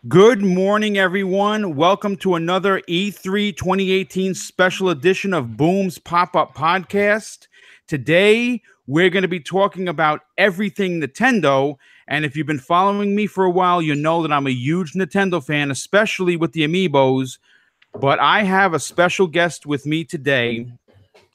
Good morning, everyone. Welcome to another E3 2018 special edition of Boom's Pop-Up Podcast. Today, we're going to be talking about everything Nintendo. And if you've been following me for a while, you know that I'm a huge Nintendo fan, especially with the Amiibos. But I have a special guest with me today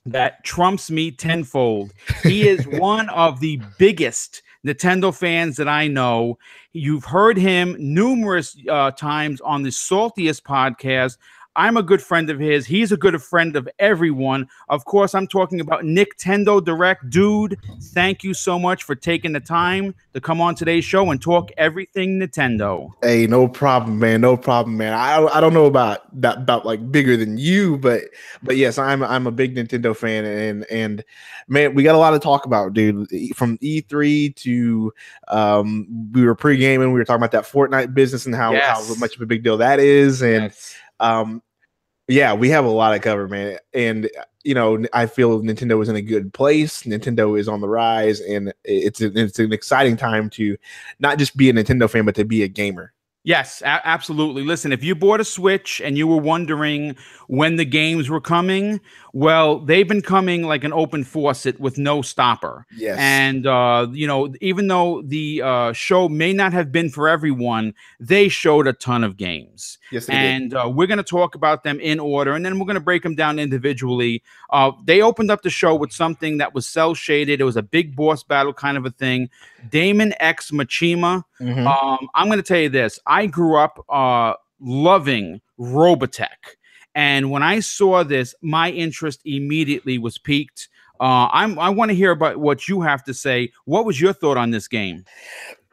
that trumps me tenfold. He is one of the biggest Nintendo fans that I know. You've heard him numerous times on the Saltiest podcast. I'm a good friend of his. He's a good friend of everyone. Of course, I'm talking about Nintendo Direct. Dude, thank you so much for taking the time to come on today's show and talk everything Nintendo. Hey, no problem, man. No problem, man. I don't know about that about like bigger than you, but yes, I'm a big Nintendo fan, and man, we got a lot to talk about, dude. From E3 to we were pre-gaming, we were talking about that Fortnite business and how much of a big deal that is, and yeah, we have a lot to cover, man. And you know, I feel Nintendo is in a good place. Nintendo is on the rise, and it's an exciting time to not just be a Nintendo fan, but to be a gamer. Yes, absolutely. Listen, if you bought a Switch and you were wondering when the games were coming, well, they've been coming like an open faucet with no stopper. Yes. And, you know, even though the show may not have been for everyone, they showed a ton of games. Yes, they and did. We're going to talk about them in order, and then we're going to break them down individually. They opened up the show with something that was cel-shaded. It was a big boss battle kind of a thing. Damon X Machima. I'm going to tell you this. I grew up loving Robotech. And when I saw this, my interest immediately was piqued. I want to hear about what you have to say. What was your thought on this game?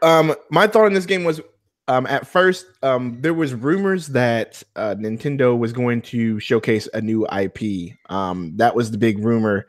My thought on this game was, at first, there was rumors that Nintendo was going to showcase a new IP. That was the big rumor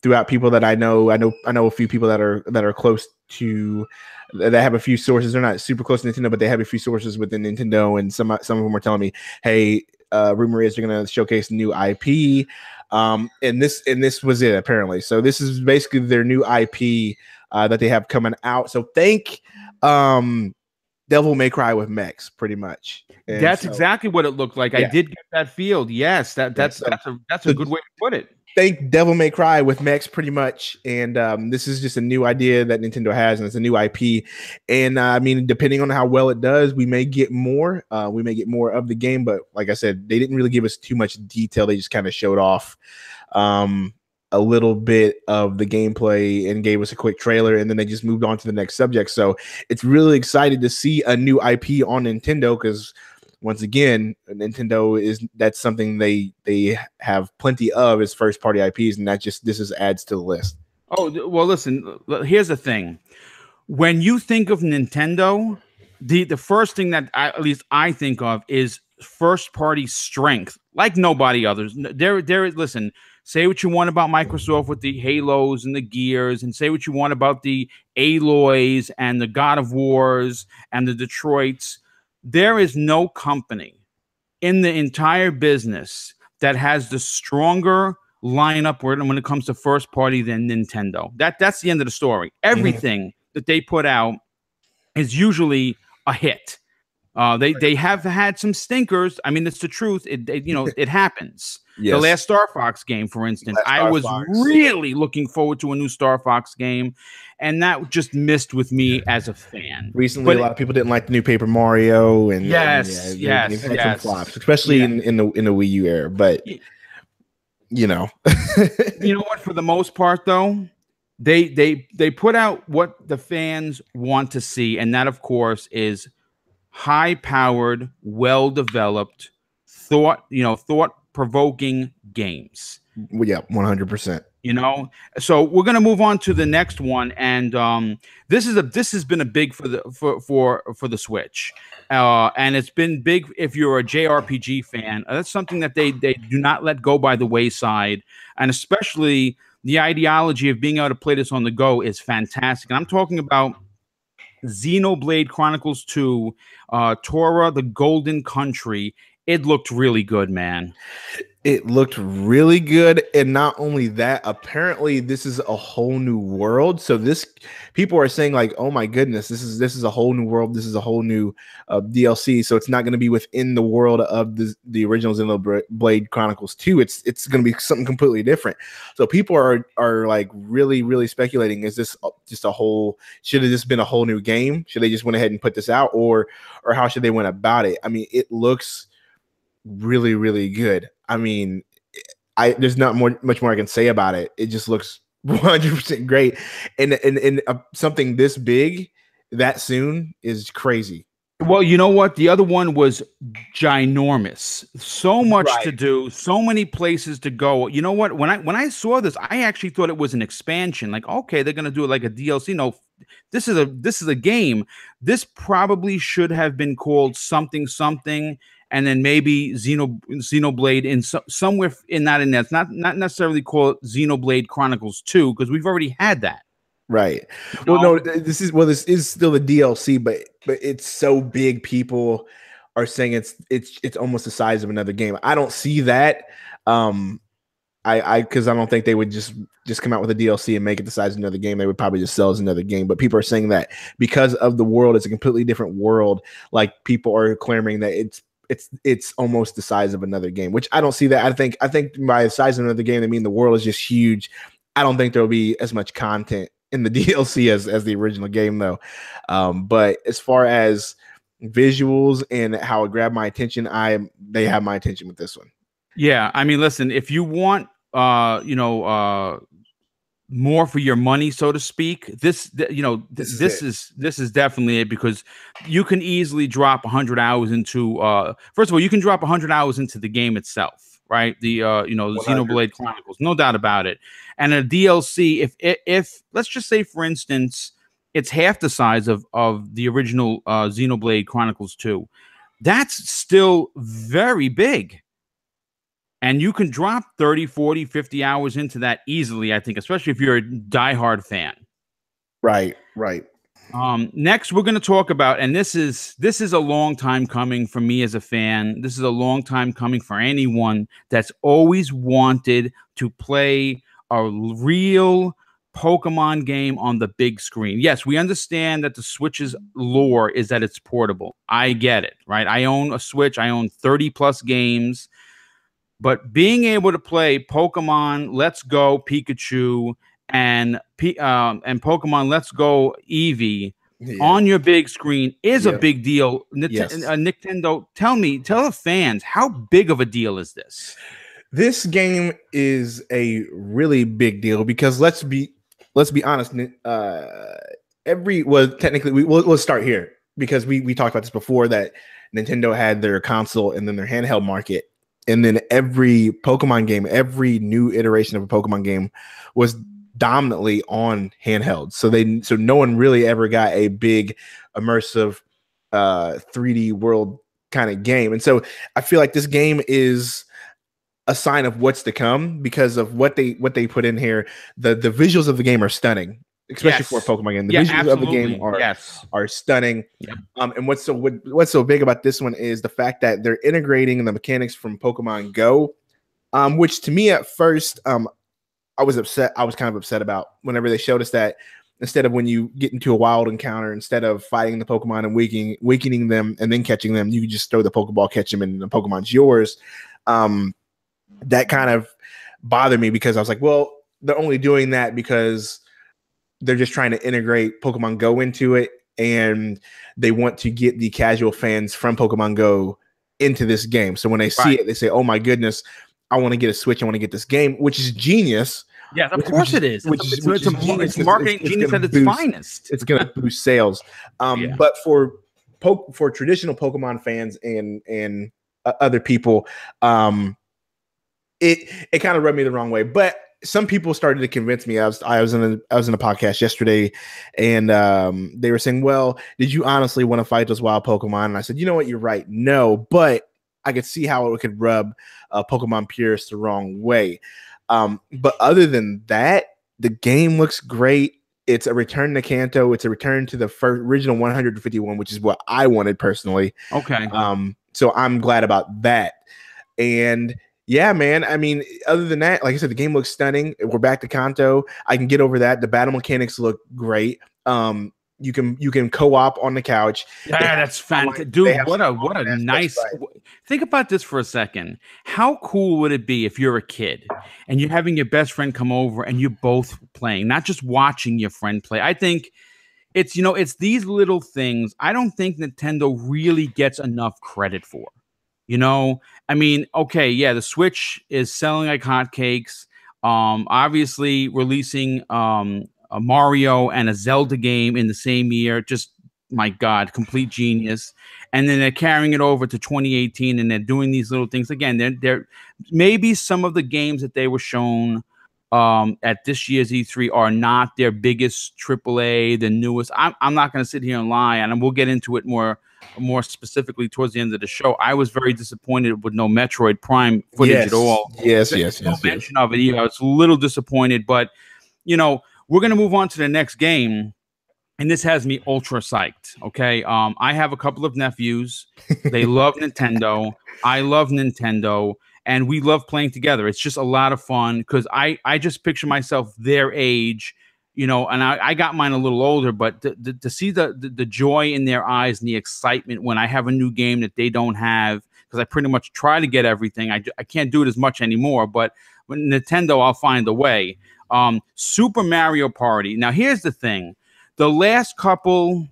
throughout people that I know. I know a few people that are close to, that have a few sources. They're not super close to Nintendo, but they have a few sources within Nintendo, and some of them were telling me, "Hey, rumor is they're going to showcase new IP." And this was it, apparently. So this is basically their new IP that they have coming out. So thank Devil May Cry with mechs, pretty much. And that's exactly what it looked like. Yeah. I did get that feel. Yes, that's a good way to put it. Thank Devil May Cry with mechs, pretty much. And this is just a new idea that Nintendo has, and it's a new IP. And I mean, depending on how well it does, we may get more. We may get more of the game. But like I said, they didn't really give us too much detail. They just kind of showed off a little bit of the gameplay and gave us a quick trailer, and then they just moved on to the next subject. So it's really exciting to see a new IP on Nintendo, because once again, Nintendo that's something they have plenty of, is first party IPs, and this adds to the list. Oh, well, listen, here's the thing. When you think of Nintendo, the first thing that at least I think of is first party strength, like nobody others. Listen, say what you want about Microsoft with the Halos and the Gears, and say what you want about the Aloys and the God of Wars and the Detroits. There is no company in the entire business that has the stronger lineup when it comes to first party than Nintendo. That's the end of the story. Everything that they put out is usually a hit. They have had some stinkers. I mean, it's the truth. It happens. Yes. The last Star Fox game, for instance, I was really looking forward to a new Star Fox game, and that just missed with me as a fan. Recently, a lot of people didn't like the new Paper Mario, and yes, some flops, especially in the Wii U era. But you know, you know what? For the most part, though, they put out what the fans want to see, and that, of course, is high-powered, well-developed, thought-provoking games. Well, yeah, 100%. You know, so we're gonna move on to the next one, and this has been a big for the Switch, and it's been big if you're a JRPG fan. That's something that they do not let go by the wayside, and especially the ideology of being able to play this on the go is fantastic. And I'm talking about Xenoblade Chronicles 2, Tora: The Golden Country. it looked really good, man. It looked really good, and not only that, apparently this is a whole new world. So this people are saying like, "Oh my goodness, this is a whole new world. This is a whole new DLC." So it's not going to be within the world of the original Xenoblade Chronicles 2. It's going to be something completely different. So people are like really speculating: is this just a whole? Should have this been a whole new game? Should they just went ahead and put this out, or how should they went about it? I mean, it looks really good. I mean, there's not much more I can say about it. It just looks 100% great, and something this big that soon is crazy. Well, you know what? The other one was ginormous. So much to Right. do, so many places to go. You know what? When I saw this, I actually thought it was an expansion. Like, okay, they're gonna do it like a DLC. No, this is a game. This probably should have been called something something, and then maybe Xenoblade in somewhere in that. And that's not necessarily called Xenoblade Chronicles 2 because we've already had that. Right. You Well, know? no, this is still the DLC, but it's so big. People are saying it's almost the size of another game. I don't see that. I because I don't think they would just come out with a DLC and make it the size of another game. They would probably just sell as another game. But people are saying that because of the world, it's a completely different world. Like people are clamoring that it's almost the size of another game, which I don't see that. I think by the size of another game, they mean the world is just huge. I don't think there'll be as much content in the DLC as the original game though. But as far as visuals and how it grabbed my attention, they have my attention with this one. Yeah, I mean, listen, if you want, more for your money, so to speak, this is definitely it because you can easily drop 100 hours into. First of all, you can drop 100 hours into the game itself, right? The the 100. Xenoblade Chronicles, no doubt about it. And a DLC, if let's just say, for instance, it's half the size of the original Xenoblade Chronicles 2, that's still very big. And you can drop 30, 40, 50 hours into that easily, I think, especially if you're a diehard fan. Right. Next, we're going to talk about, and this is a long time coming for me as a fan. This is a long time coming for anyone that's always wanted to play a real Pokemon game on the big screen. Yes, we understand that the Switch's lore is that it's portable. I get it, right? I own a Switch. I own 30 plus games. But being able to play Pokemon Let's Go Pikachu and Pokemon Let's Go Eevee on your big screen is a big deal. Nintendo, tell the fans, how big of a deal is this? This game is a really big deal because let's be honest. Technically, we'll start here because we talked about this before that Nintendo had their console and then their handheld market. And then every Pokemon game, every new iteration of a Pokemon game was dominantly on handheld. So no one really ever got a big immersive 3D world kind of game. And so I feel like this game is a sign of what's to come because of what they put in here. The visuals of the game are stunning, especially for a Pokemon game. The visuals of the game are stunning. Yeah. And what's so big about this one is the fact that they're integrating the mechanics from Pokemon Go, which to me at first, I was upset. I was kind of upset about whenever they showed us that instead of when you get into a wild encounter, instead of fighting the Pokemon and weakening them and then catching them, you just throw the Pokeball, catch them, and the Pokemon's yours. That kind of bothered me because I was like, well, they're only doing that because they're just trying to integrate Pokemon Go into it, and they want to get the casual fans from Pokemon Go into this game. So when they see it, they say, "Oh my goodness, I want to get a Switch. I want to get this game," which is genius. Yes, of course it is. It's marketing genius at its finest. It's going to boost sales. But for traditional Pokemon fans and other people, it kind of rubbed me the wrong way. But some people started to convince me. I was in a podcast yesterday, and they were saying, "Well, did you honestly want to fight those wild Pokemon?" And I said, "You know what? You're right. No, but I could see how it could rub Pokemon purists the wrong way." But other than that, the game looks great. It's a return to Kanto. It's a return to the original 151, which is what I wanted personally. Okay. So I'm glad about that. And yeah, man. I mean, other than that, like I said, the game looks stunning. We're back to Kanto. I can get over that. The battle mechanics look great. You can co-op on the couch. Yeah, that's fantastic, dude. What a aspects, nice. Think about this for a second. How cool would it be if you're a kid and you're having your best friend come over and you're both playing, not just watching your friend play? I think it's it's these little things. I don't think Nintendo really gets enough credit for. I mean, okay, yeah, the Switch is selling like hotcakes. Obviously releasing a Mario and a Zelda game in the same year. Just, my God, complete genius. And then they're carrying it over to 2018 and they're doing these little things again. They're maybe some of the games that they were shown at this year's E3 are not their biggest AAA, the newest. I'm not going to sit here and lie, and we'll get into it more specifically towards the end of the show. I was very disappointed with no Metroid Prime footage at all. Yes. No mention of it either. I was a little disappointed, but we're going to move on to the next game, and this has me ultra psyched. Okay, I have a couple of nephews. They love Nintendo. I love Nintendo. And we love playing together. It's just a lot of fun because I just picture myself their age, and I got mine a little older, but to see the joy in their eyes and the excitement when I have a new game that they don't have, because I pretty much try to get everything. I can't do it as much anymore, but with Nintendo, I'll find a way. Super Mario Party. Now, here's the thing. The last couple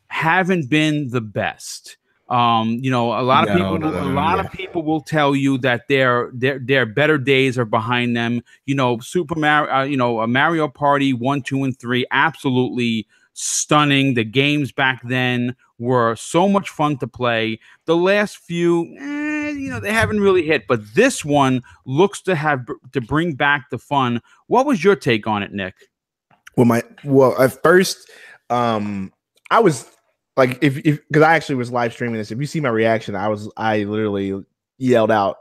haven't been the best. A lot of people will tell you that their better days are behind them. Super Mario, a Mario Party 1, 2, and 3, absolutely stunning. The games back then were so much fun to play. The last few, they haven't really hit, but this one looks to bring back the fun. What was your take on it, Nick? Well, at first, I was. Like if because I actually was live streaming this. If you see my reaction, I literally yelled out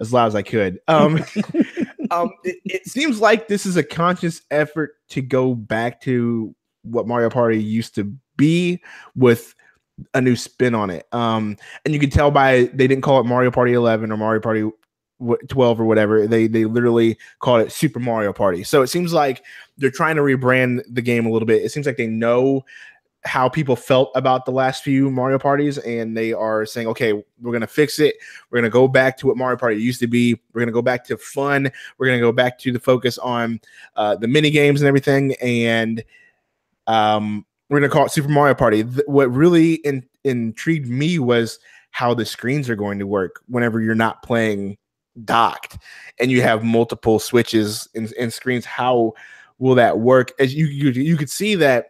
as loud as I could. It seems like this is a conscious effort to go back to what Mario Party used to be with a new spin on it. And you can tell they didn't call it Mario Party 11 or Mario Party 12 or whatever. They literally called it Super Mario Party. So it seems like they're trying to rebrand the game a little bit. It seems like they know how people felt about the last few Mario parties, and they are saying, okay, we're going to fix it. We're going to go back to what Mario Party used to be. We're going to go back to fun. We're going to go back to the focus on the mini games and everything. And we're going to call it Super Mario Party. What really intrigued me was how the screens are going to work whenever you're not playing docked and you have multiple switches and screens. How will that work? As you could see that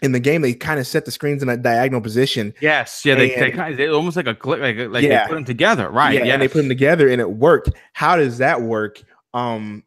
in the game, they kind of set the screens in a diagonal position. Yes, yeah, they almost like a click, like they put them together, right? Yeah, and they put them together, and it worked. How does that work? I'm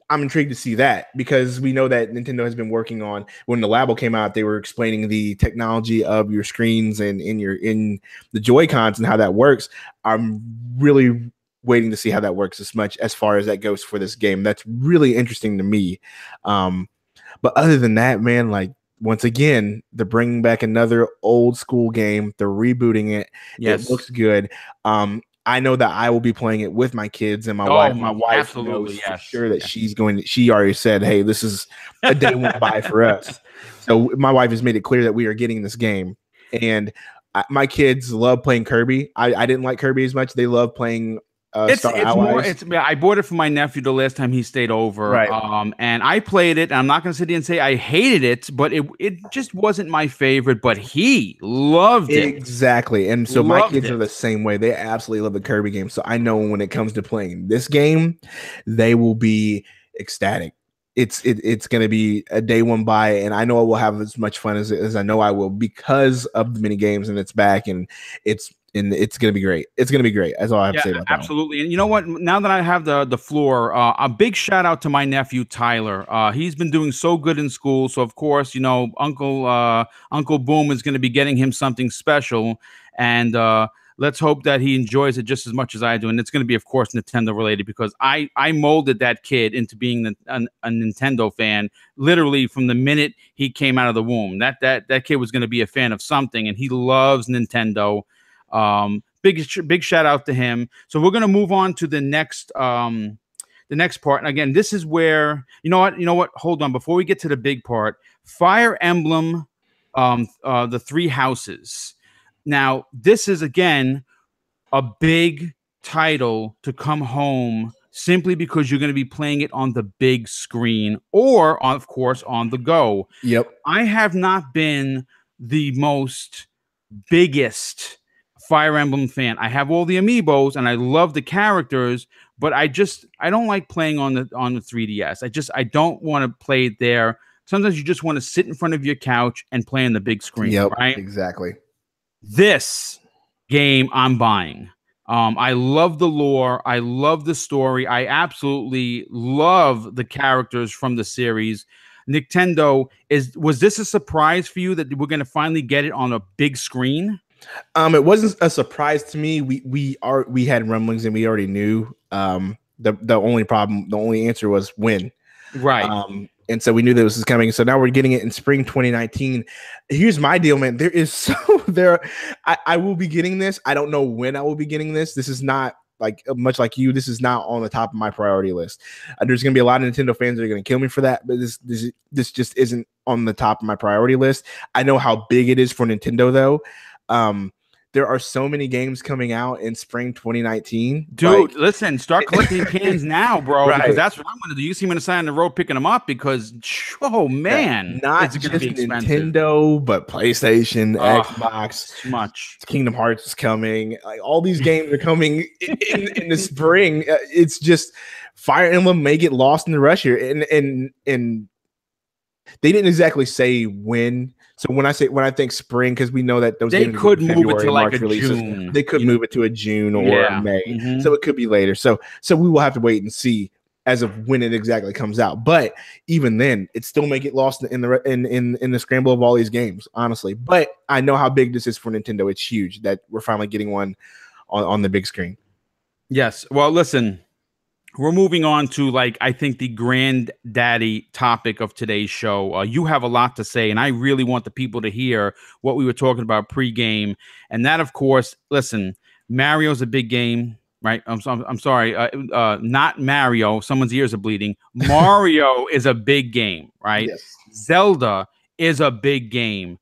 intrigued to see that because we know that Nintendo has been working on. When the Labo came out, they were explaining the technology of your screens and in the Joy-Cons and how that works. I'm really waiting to see how that works as far as that goes for this game. That's really interesting to me. But other than that, man, like. Once again, they're bringing back another old school game. They're rebooting it. Yes. It looks good. I know that I will be playing it with my kids and my wife. My wife knows for sure that she's going to. She already said, "Hey, this is a day one buy for us." So my wife has made it clear that we are getting this game, and my kids love playing Kirby. I didn't like Kirby as much. They love playing. I bought it for my nephew the last time he stayed over, right. And I played it. And I'm not going to sit here and say I hated it, but it just wasn't my favorite. But he loved it exactly, and so my kids are the same way. They absolutely love the Kirby game. So I know when it comes to playing this game, they will be ecstatic. It's going to be a day one buy, and I know I will have as much fun as I know I will because of the mini games and it's back, and it's going to be great. It's going to be great. That's all I have to say about that. Absolutely. And you know what? Now that I have the floor, a big shout out to my nephew, Tyler. He's been doing so good in school. So, of course, Uncle Boom is going to be getting him something special. And let's hope that he enjoys it just as much as I do. And it's going to be, of course, Nintendo related because I molded that kid into being a Nintendo fan literally from the minute he came out of the womb. That kid was going to be a fan of something, and he loves Nintendo. big shout out to him. So we're gonna move on to the next part. And again, this is where you know what. Hold on, before we get to the big part, Fire Emblem, the Three Houses. Now, this is again a big title to come home simply because you're going to be playing it on the big screen or, of course, on the go. Yep. I have not been the biggest Fire Emblem fan. I have all the amiibos and I love the characters, but I don't like playing on the 3DS. I don't want to play it there. Sometimes you just want to sit in front of your couch and play on the big screen. Yep, right? Exactly. This game I'm buying. I love the lore. I love the story. I absolutely love the characters from the series. Nintendo, was this a surprise for you that we're going to finally get it on a big screen? It wasn't a surprise to me. We had rumblings and we already knew. The only answer was when. Right. And so we knew that this was coming. So now we're getting it in spring 2019. Here's my deal, man. I will be getting this. I don't know when I will be getting this. This is not like much like you. This is not on the top of my priority list. There's going to be a lot of Nintendo fans that are going to kill me for that, but this just isn't on the top of my priority list. I know how big it is for Nintendo, though. There are so many games coming out in spring 2019. Dude, listen, start collecting cans now, bro, right. Because that's what I'm going to do. You see me on the side of the road picking them up because, oh, man. Not just Nintendo, but PlayStation, Xbox. Much. Kingdom Hearts is coming. Like, all these games are coming in the spring. It's just Fire Emblem may get lost in the rush here. And they didn't exactly say when. So when I think spring, because we know that those they could move it to like a releases, June. They could move it to a June or a May. Mm-hmm. So it could be later. So we will have to wait and see as of when it exactly comes out. But even then, it still may get lost in the scramble of all these games, honestly. But I know how big this is for Nintendo. It's huge that we're finally getting one on the big screen. Yes. Well, listen. We're moving on to, I think the granddaddy topic of today's show. You have a lot to say, and I really want the people to hear what we were talking about pregame. And that, of course, listen, Mario's a big game, right? I'm sorry, not Mario. Someone's ears are bleeding. Mario is a big game, right? Yes. Zelda is a big game,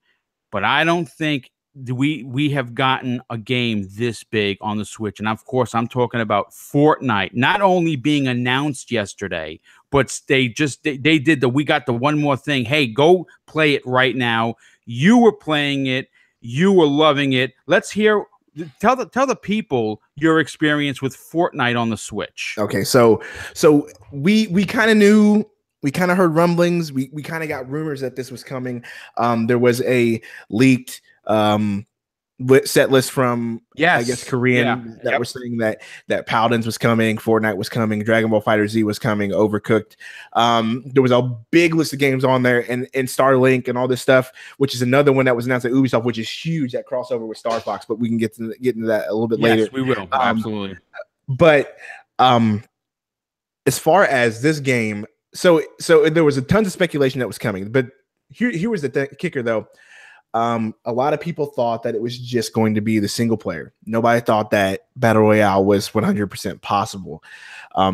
but I don't think we have gotten a game this big on the Switch. And of course, I'm talking about Fortnite not only being announced yesterday, but they did we got the one more thing. Hey, go play it right now. You were playing it. You were loving it. Let's hear. Tell the people your experience with Fortnite on the Switch. Okay, so we kind of knew. We kind of heard rumblings. We kind of got rumors that this was coming. There was a leaked set list from I guess Korean that were saying that Paladins was coming, Fortnite was coming, Dragon Ball FighterZ was coming, Overcooked. There was a big list of games on there, and Starlink and all this stuff, which is another one that was announced at Ubisoft, which is huge. That crossover with Star Fox, but we can get into that a little bit later. Yes, we will absolutely. But as far as this game, so there was a tons of speculation that was coming, but here was the kicker though. A lot of people thought that it was just going to be the single player. Nobody thought that Battle Royale was 100% possible.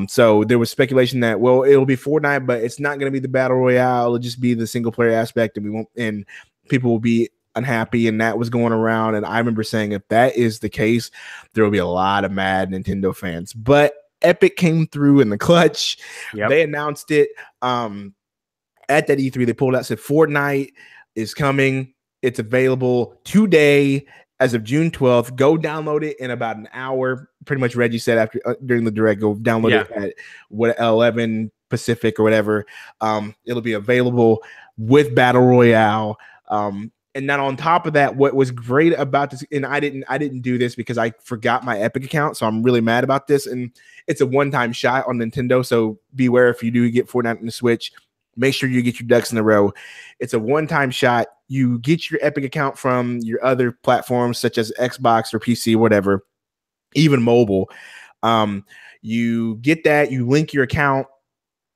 So there was speculation that, well, it'll be Fortnite, but it's not going to be the Battle Royale. It'll just be the single player aspect, and people will be unhappy. And that was going around. And I remember saying, if that is the case, there will be a lot of mad Nintendo fans. But Epic came through in the clutch. Yep. They announced it at that E3. They pulled out, said Fortnite is coming. It's available today as of June 12th. Go download it in about an hour. Pretty much Reggie said after during the direct, go download it at 11 Pacific or whatever. It'll be available with Battle Royale. And then on top of that, what was great about this, and I didn't do this because I forgot my Epic account, so I'm really mad about this. And it's a one-time shot on Nintendo, so beware if you do get Fortnite on the Switch. Make sure you get your ducks in a row. It's a one-time shot. You get your Epic account from your other platforms such as Xbox or PC, whatever, even mobile. You get that. You link your account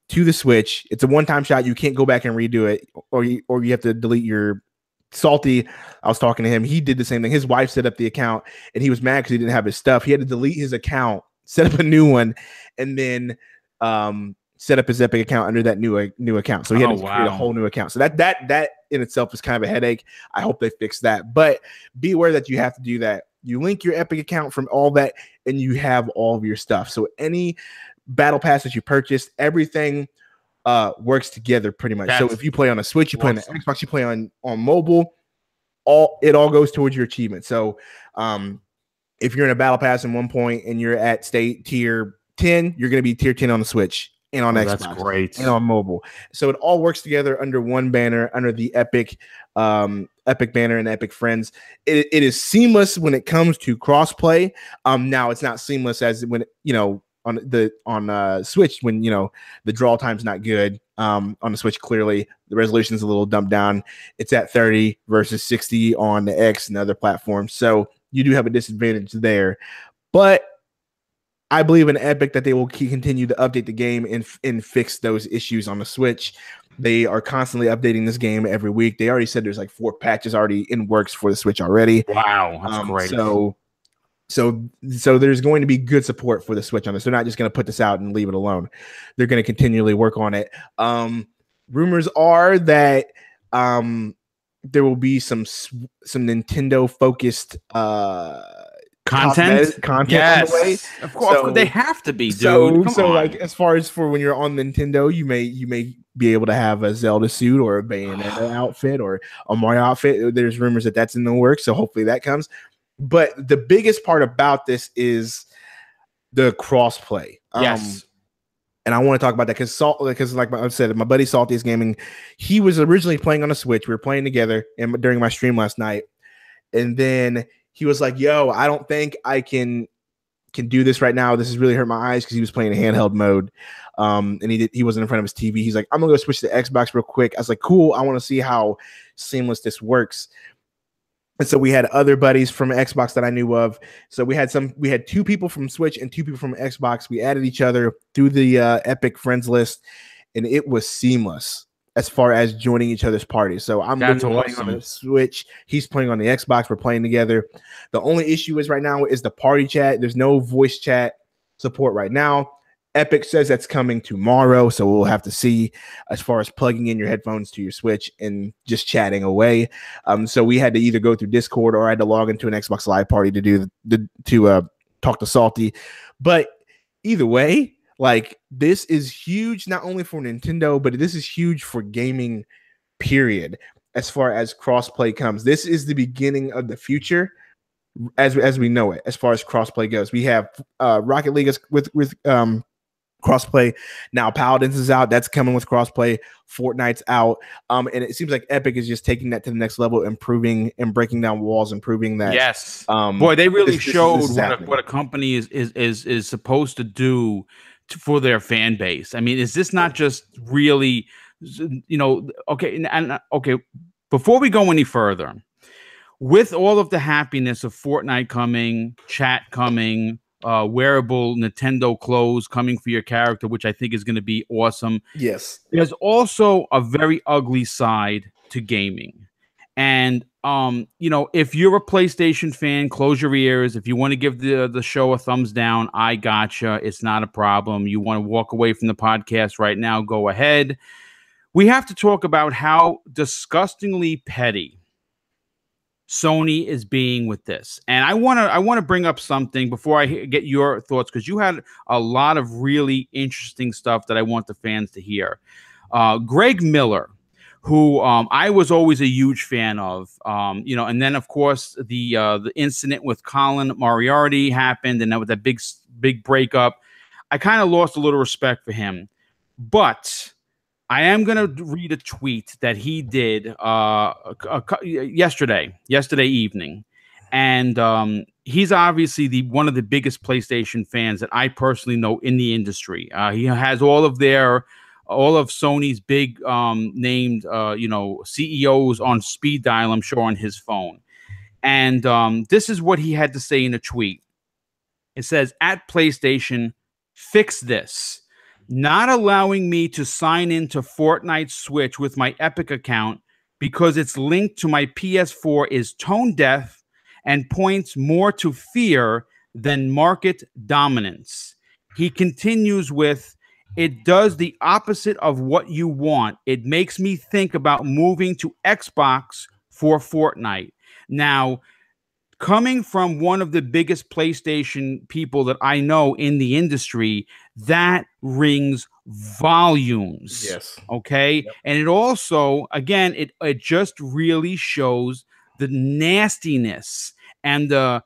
to the Switch. It's a one-time shot. You can't go back and redo it, or you have to delete your Salty, I was talking to him. He did the same thing. His wife set up the account, and he was mad because he didn't have his stuff. He had to delete his account, set up a new one, and then set up his Epic account under that new account. So he had to create a whole new account. So that in itself is kind of a headache. I hope they fix that. But be aware that you have to do that. You link your Epic account from all that, and you have all of your stuff. So any battle pass that you purchased, everything works together pretty much. So if you play on a Switch, you play on the Xbox, you play on mobile, it all goes towards your achievement. So if you're in a battle pass in one point and you're at state tier 10, you're going to be tier 10 on the Switch and on Xbox. That's great. And on mobile. So it all works together under one banner, under the Epic banner and Epic Friends. It is seamless when it comes to crossplay. Now it's not seamless as when, on Switch, when the draw time's not good. On the Switch, clearly the resolution is a little dumbed down. It's at 30 versus 60 on the X and other platforms, so you do have a disadvantage there. But I believe in Epic that they will continue to update the game and fix those issues on the Switch. They are constantly updating this game every week. They already said there's like 4 patches already in works for the Switch already. Wow, that's great. So there's going to be good support for the Switch on this. They're not just going to put this out and leave it alone. They're going to continually work on it. Rumors are that there will be some Nintendo focused content yes. On the way. Of course, they have to be, dude. So like as far as for when you're on Nintendo, you may be able to have a Zelda suit or a Bayonetta outfit or a Mario outfit. There's rumors that that's in the works, so hopefully that comes. But the biggest part about this is the crossplay. Yes. And I want to talk about that because like I said, my buddy Salty is gaming. He was originally playing on a Switch. We were playing together during my stream last night. And then he was like, yo, I don't think I can do this right now. This has really hurt my eyes, because he was playing in handheld mode. And he wasn't in front of his TV. He's like, I'm gonna go switch to Xbox real quick. I was like, cool. I want to see how seamless this works. And so we had other buddies from Xbox that I knew of. So we had 2 people from Switch and 2 people from Xbox. We added each other through the Epic friends list, and it was seamless as far as joining each other's parties. So I'm playing on the Switch. He's playing on the Xbox. We're playing together. The only issue is right now is the party chat. There's no voice chat support right now. Epic says that's coming tomorrow, so we'll have to see as far as plugging in your headphones to your Switch and just chatting away. So we had to either go through Discord or I had to log into an Xbox Live party to talk to Salty. But either way, like, this is huge not only for Nintendo, but this is huge for gaming, period. As far as crossplay comes, this is the beginning of the future as we know it. As far as crossplay goes, we have Rocket League with crossplay. Now Paladins is out. That's coming with crossplay. Fortnite's out. And it seems like Epic is just taking that to the next level, improving and breaking down walls, improving that. Yes. Boy, they really showed what a company is supposed to do for their fan base. I mean, is this not just really, okay, before we go any further, with all of the happiness of Fortnite coming, chat coming, wearable Nintendo clothes coming for your character, which I think is going to be awesome. Yes. There's also a very ugly side to gaming. And, if you're a PlayStation fan, close your ears. If you want to give the show a thumbs down, I gotcha. It's not a problem. You want to walk away from the podcast right now, go ahead. We have to talk about how disgustingly petty Sony is being with this. And I want to bring up something before I get your thoughts, because you had a lot of really interesting stuff that I want the fans to hear. Greg Miller, who I was always a huge fan of, and then of course the incident with Colin Moriarty happened, and that was that big breakup. I kind of lost a little respect for him, but I am going to read a tweet that he did yesterday evening. And he's obviously one of the biggest PlayStation fans that I personally know in the industry. He has all of Sony's big named, CEOs on speed dial, I'm sure, on his phone. And this is what he had to say in a tweet. It says, "At PlayStation, fix this. Not allowing me to sign into Fortnite Switch with my Epic account because its link to my PS4 is tone deaf and points more to fear than market dominance. He continues with, it does the opposite of what you want. It makes me think about moving to Xbox for Fortnite. Now, coming from one of the biggest PlayStation people that I know in the industry, that rings volumes. Yes. Okay. Yep. And it also, again, it just really shows the nastiness and the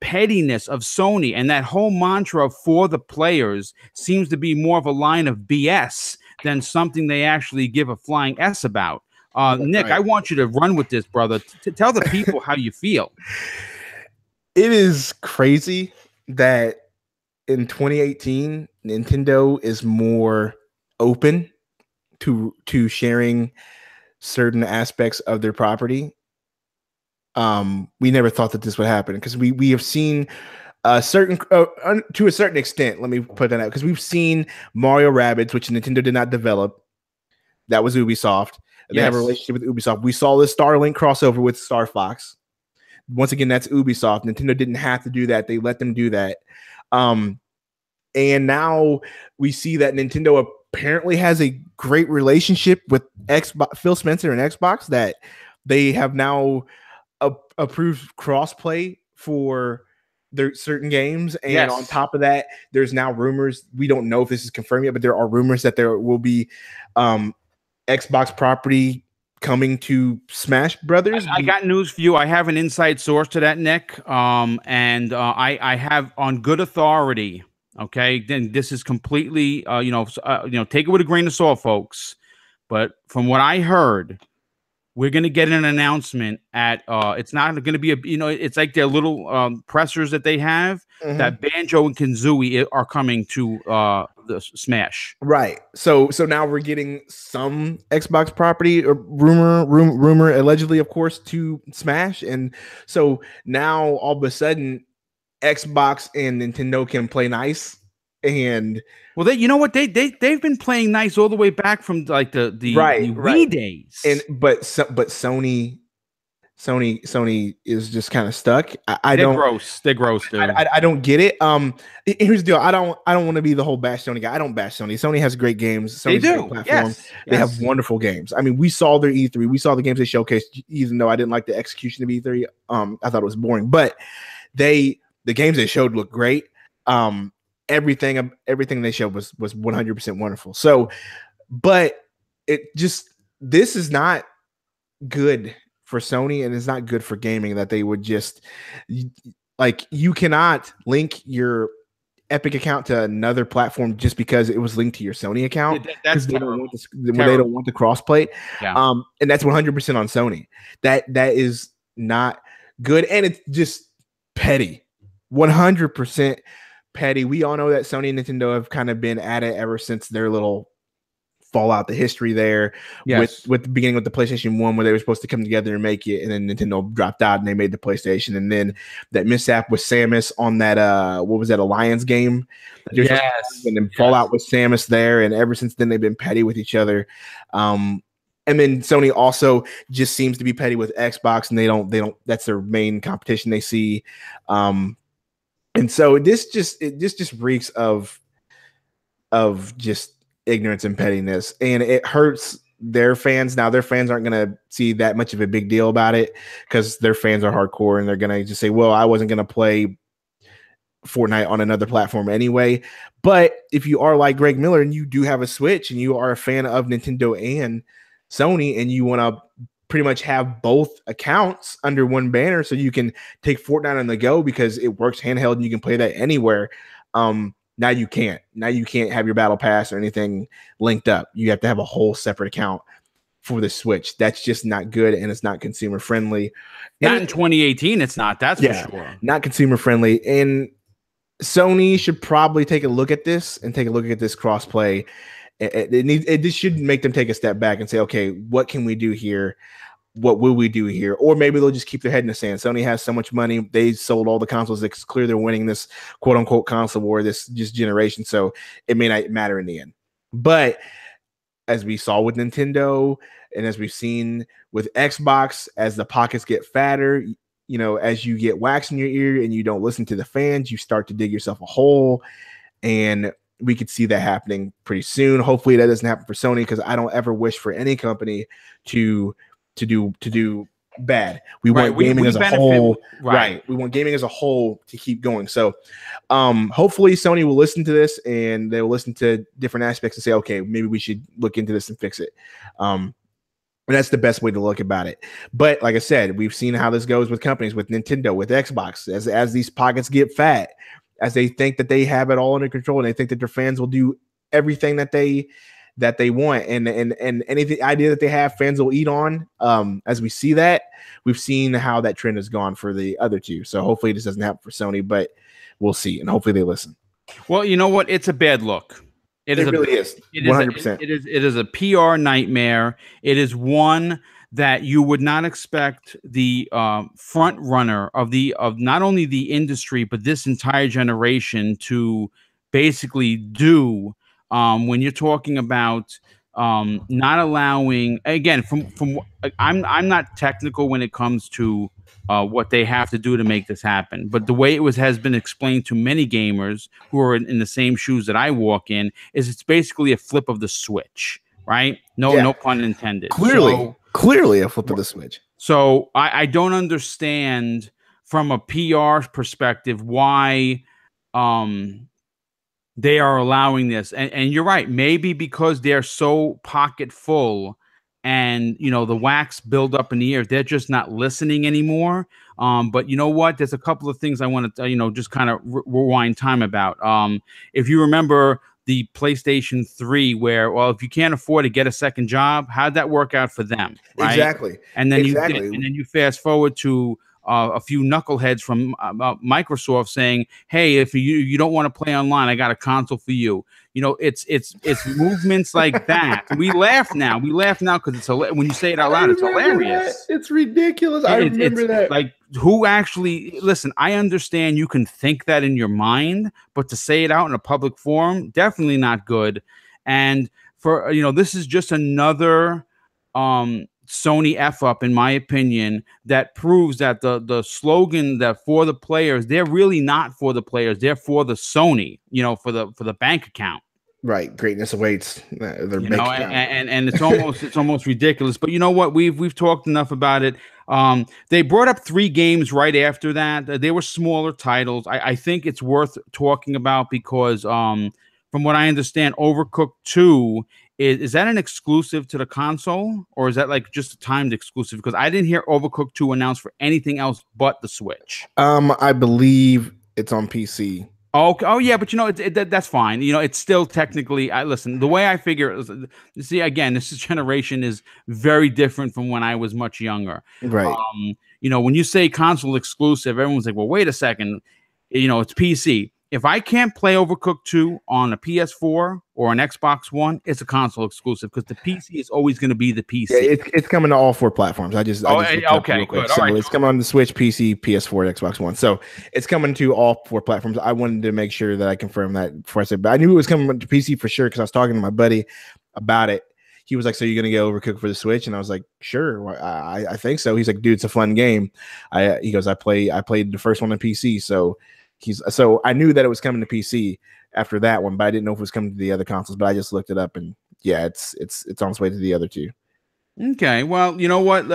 pettiness of Sony, and that whole mantra for the players seems to be more of a line of BS than something they actually give a flying S about. Nick, Right. I want you to run with this, brother. Tell the people how you feel. It is crazy that in 2018, Nintendo is more open to sharing certain aspects of their property. We never thought that this would happen because we have seen a certain to a certain extent. Let me put that out, because we've seen Mario Rabbids, which Nintendo did not develop. That was Ubisoft. They have a relationship with Ubisoft. We saw the Starlink crossover with Star Fox. Once again, that's Ubisoft. Nintendo didn't have to do that. They let them do that. And now we see that Nintendo apparently has a great relationship with Xbox, Phil Spencer and Xbox, that they have now approved crossplay for their certain games. And on top of that, there's now rumors. We don't know if this is confirmed yet, but there are rumors that there will be Xbox property coming to Smash Brothers. I got news for you. I have an inside source to that, Nick. I have on good authority. Okay, then this is completely, take it with a grain of salt, folks. But from what I heard, we're going to get an announcement at, it's not going to be it's like their little pressers that they have, that Banjo and Kazooie are coming to the Smash. Right. So now we're getting some Xbox property, or rumor allegedly, of course, to Smash. And so now all of a sudden Xbox and Nintendo can play nice. And well, you know what, they've been playing nice all the way back from like the Wii days. And but Sony is just kind of stuck. They're gross, dude. I don't get it. Here's the deal. I don't want to be the whole bash Sony guy. I don't bash Sony. Sony has great games. Sony's they do. A great platform. They have wonderful games. I mean, we saw their E3. We saw the games they showcased. Even though I didn't like the execution of E3, I thought it was boring. But the games they showed looked great. Everything they showed was 100% wonderful. So, but this is not good for Sony, and it's not good for gaming that they would just, like, you cannot link your Epic account to another platform just because it was linked to your Sony account. That's they don't want the crossplay. Yeah. And that's 100% on Sony. That is not good, and it's just petty. 100% petty. We all know that Sony and Nintendo have kind of been at it ever since their little fallout, the history there, with the beginning with the PlayStation 1, where they were supposed to come together and make it, and then Nintendo dropped out and they made the PlayStation. And then that mishap with Samus on that what was that, Alliance game? And then fallout with Samus there, and ever since then they've been petty with each other. And then Sony also just seems to be petty with Xbox, and they don't that's their main competition they see. And so this just reeks of just ignorance and pettiness, and it hurts their fans. Now their fans aren't going to see that much of a big deal about it because their fans are hardcore, and they're going to just say, well, I wasn't going to play Fortnite on another platform anyway. But if you are like Greg Miller and you do have a Switch and you are a fan of Nintendo and Sony, and you want to pretty much have both accounts under one banner so you can take Fortnite on the go because it works handheld and you can play that anywhere, now you can't. Now you can't have your battle pass or anything linked up. You have to have a whole separate account for the Switch. That's just not good, and it's not consumer friendly. Not in 2018, it's not. That's for sure. Not consumer friendly. And Sony should probably take a look at this and take a look at this crossplay. This should make them take a step back and say, okay, what can we do here? What will we do here? Or maybe they'll just keep their head in the sand. Sony has so much money. They sold all the consoles. It's clear they're winning this quote unquote console war, this just generation. So it may not matter in the end. But as we saw with Nintendo, And as we've seen with Xbox, as the pockets get fatter, you know, as you get wax in your ear and you don't listen to the fans, you start to dig yourself a hole. And we could see that happening pretty soon. Hopefully that doesn't happen for Sony, because I don't ever wish for any company to do bad. We want gaming as a whole. Right. We want gaming as a whole to keep going. So hopefully Sony will listen to this, and they will listen to different aspects and say, okay, maybe we should look into this and fix it. And that's the best way to look about it. But like I said, we've seen how this goes with companies, with Nintendo, with Xbox, as these pockets get fat, as they think that they have it all under control, and they think that their fans will do everything that they want, and anything idea that they have, fans will eat on. As we see that, we've seen how that trend has gone for the other two. So hopefully this doesn't happen for Sony, but we'll see, and hopefully they listen. Well, you know what? It's a bad look. It really is. 100%. It is a PR nightmare. It is one that you would not expect the front runner of not only the industry, but this entire generation to basically do. When you're talking about not allowing, again, from I'm not technical when it comes to what they have to do to make this happen, but the way it has been explained to many gamers who are in the same shoes that I walk in is it's basically a flip of the switch, right? No pun intended. Clearly a flip of the switch. So I don't understand from a PR perspective why they are allowing this. And you're right, maybe because they're so pocket full and, you know, the wax build up in the ear, they're just not listening anymore. But you know what? There's a couple of things I want to, just kind of rewind time about. If you remember the PlayStation 3, where, well, if you can't afford to get a second job, how'd that work out for them? Right? Exactly. And then you fast forward to a few knuckleheads from Microsoft saying, "Hey, if you don't want to play online, I got a console for you." You know, it's movements like that. We laugh now. We laugh now because when you say it out loud, it's hilarious. It's ridiculous. I remember that. Like, who actually listen? I understand you can think that in your mind, but to say it out in a public forum, definitely not good. And for this is just another Sony F up, in my opinion, that proves that the slogan that for the players, they're really not for the players. They're for the Sony, for the bank account. Right. Greatness awaits their bank account. And it's almost ridiculous. But you know what? We've talked enough about it. They brought up 3 games right after that. They were smaller titles. I think it's worth talking about because from what I understand, Overcooked 2 is that an exclusive to the console, or is that like just a timed exclusive? Because I didn't hear Overcooked 2 announced for anything else but the Switch. I believe it's on PC. Oh yeah, but that's fine. It's still technically. Listen, the way I figure it is, see, again, this generation is very different from when I was much younger. Right. When you say console exclusive, everyone's like, well, wait a second. It's PC. If I can't play Overcooked 2 on a PS4 or an Xbox One, it's a console exclusive because the PC is always going to be the PC. Yeah, it's coming to all 4 platforms. I just okay, good. So it's coming on the Switch, PC, PS4, and Xbox One. So it's coming to all 4 platforms. I wanted to make sure that I confirmed that before I said, but I knew it was coming to PC for sure because I was talking to my buddy about it. He was like, "So you're gonna get Overcooked for the Switch?" And I was like, "Sure, I think so." He's like, "Dude, it's a fun game." He goes, "I played the first one on PC, so." So I knew that it was coming to PC after that one, but I didn't know if it was coming to the other consoles. But I just looked it up, and yeah, it's on its way to the other 2. Okay, well, you know what?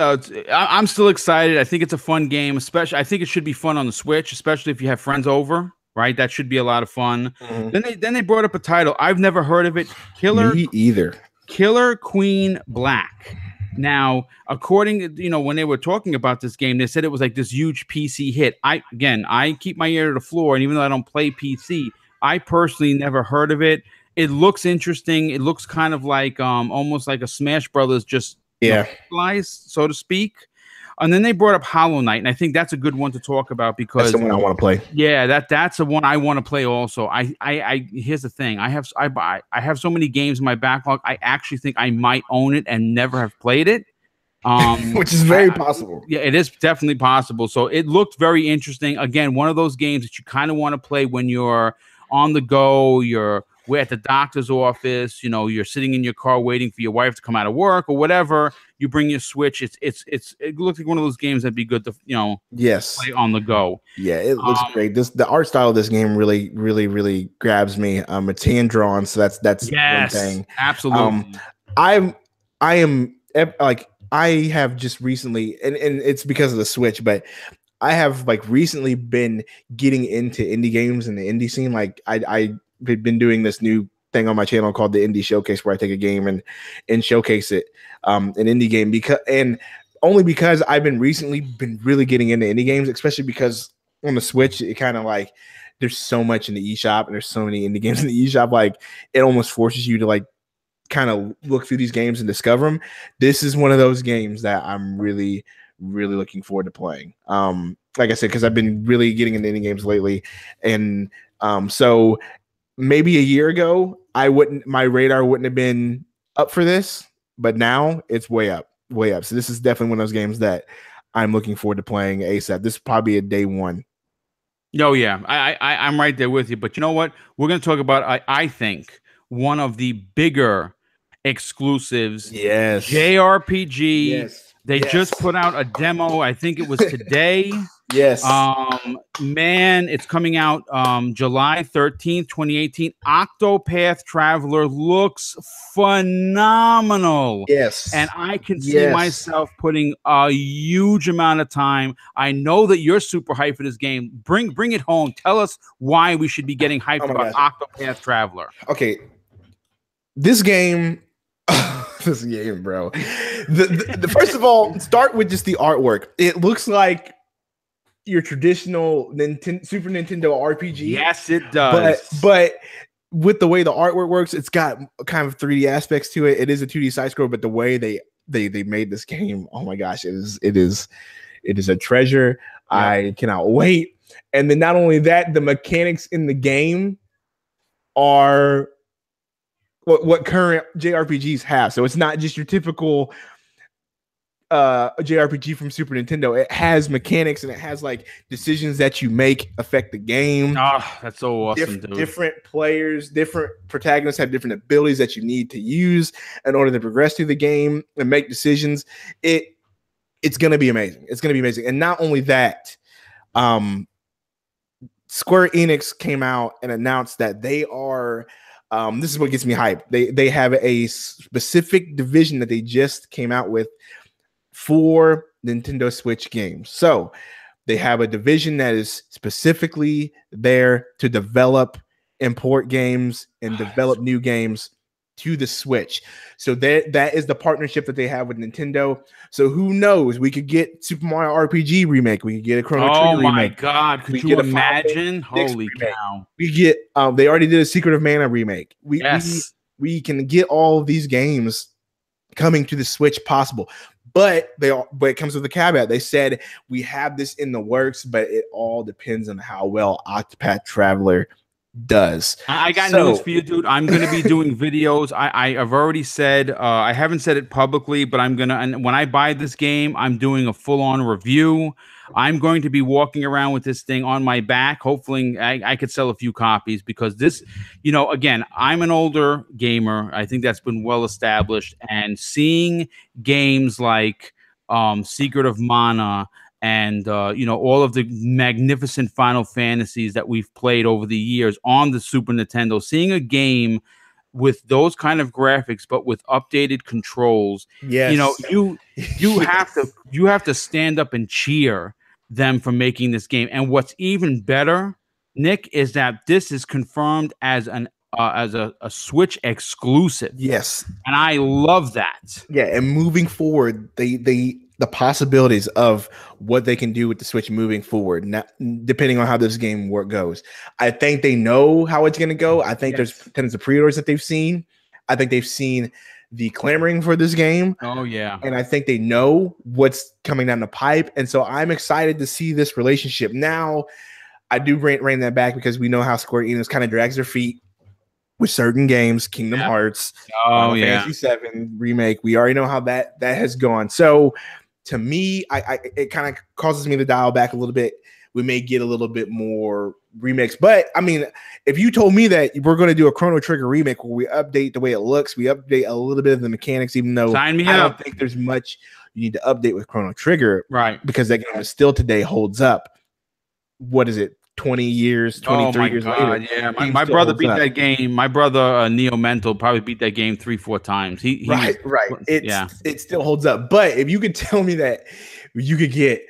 I'm still excited. I think it's a fun game, especially. I think it should be fun on the Switch, especially if you have friends over. Right, that should be a lot of fun. Mm-hmm. Then they brought up a title I've never heard of it. Me either. Killer Queen Black. Now, according to, when they were talking about this game, they said it was like this huge PC hit. I keep my ear to the floor, and even though I don't play PC, I personally never heard of it. It looks interesting. It looks kind of like almost like a Smash Brothers, just so to speak. And then they brought up Hollow Knight, and I think that's a good one to talk about because that's the one I want to play. Yeah, that's the one I want to play also. I here's the thing. I have so many games in my backlog. I actually think I might own it and never have played it. Which is very possible. Yeah, it is definitely possible. So it looked very interesting. Again, one of those games that you kind of want to play when you're on the go, you're we're at the doctor's office, you know, you're sitting in your car waiting for your wife to come out of work or whatever. You bring your Switch. It looks like one of those games that'd be good to, you know, Yes. play on the go. Yeah, it looks great. The art style of this game really grabs me. It's hand drawn, so that's one Yes, thing. absolutely. I am like I have just recently, and it's because of the Switch, but I have like recently been getting into indie games and the indie scene. Like I've been doing this new thing on my channel called the Indie Showcase, where I take a game and showcase it, an indie game, only because I've been really getting into indie games, especially because on the Switch it kind of like there's so much in the eShop and there's so many indie games in the eShop, like it almost forces you to like kind of look through these games and discover them. This is one of those games that I'm really looking forward to playing. Like I said, because I've been really getting into indie games lately, and so maybe a year ago my radar wouldn't have been up for this, but now it's way up. So this is definitely one of those games that I'm looking forward to playing ASAP. This is probably a day one. Oh yeah, I'm right there with you. But you know what? We're going to talk about I think one of the bigger exclusives. Yes. JRPG. Yes. They just put out a demo. I think it was today. Yes. Man, it's coming out July 13th, 2018. Octopath Traveler looks phenomenal. Yes. And I can see myself putting a huge amount of time. I know that you're super hyped for this game. Bring it home. Tell us why we should be getting hyped about Octopath Traveler. Okay. This game, bro. The first of all, start with just the artwork. It looks like your traditional Super Nintendo RPG. Yes, it does. But with the way the artwork works, it's got kind of 3D aspects to it. It is a 2D side scroll, but the way they made this game, oh my gosh, it is a treasure. Yeah. I cannot wait. And then not only that, the mechanics in the game are what current JRPGs have. So it's not just your typical JRPG from Super Nintendo. It has mechanics and it has like decisions that you make affect the game. Oh, that's so awesome, dude. Different players, different protagonists have different abilities that you need to use in order to progress through the game and make decisions. It's gonna be amazing. It's gonna be amazing. And not only that, Square Enix came out and announced that they are this is what gets me hyped. They have a specific division that they just came out with for Nintendo Switch games. So they have a division that is specifically there to develop, import games, and develop new games to the Switch. So that is the partnership that they have with Nintendo. So who knows? We could get Super Mario RPG remake. We could get a Chrono Trigger remake. Oh my god! Could you imagine? Holy cow! We get. They already did a Secret of Mana remake. We can get all of these games coming to the Switch possible. But it comes with a caveat. They said we have this in the works, but it all depends on how well Octopath Traveler does. I got news for you, dude. I'm going to be doing videos. I've already said, I haven't said it publicly, but I'm going to, and when I buy this game, I'm doing a full-on review. I'm going to be walking around with this thing on my back. Hopefully I could sell a few copies because this, you know, again, I'm an older gamer. I think that's been well established, and seeing games like Secret of Mana and you know, all of the magnificent Final Fantasies that we've played over the years on the Super Nintendo, seeing a game with those kind of graphics but with updated controls, you know, you have to stand up and cheer them for making this game. And what's even better, Nick, is that this is confirmed as a Switch exclusive. Yes, and I love that. Yeah, and moving forward, the possibilities of what they can do with the Switch moving forward, depending on how this game goes. I think they know how it's going to go. I think there's tons of pre-orders that they've seen. I think they've seen the clamoring for this game. Oh, yeah. And I think they know what's coming down the pipe. And so I'm excited to see this relationship. Now, I do rein that back because we know how Square Enix kind of drags their feet with certain games, Kingdom Hearts, Fantasy 7 remake. We already know how that has gone. So to me, it kind of causes me to dial back a little bit we may get a little bit more remix. But I mean, if you told me that we're going to do a Chrono Trigger remake where we update the way it looks, we update a little bit of the mechanics, even though Sign me I up. don't think there's much you need to update with Chrono Trigger, Right? Because that game still today holds up. What is it? 20 years, 23 years later. Yeah, my brother beat that game. My brother Neo Mental probably beat that game 3-4 times. Right. It still holds up. But if you could tell me that you could get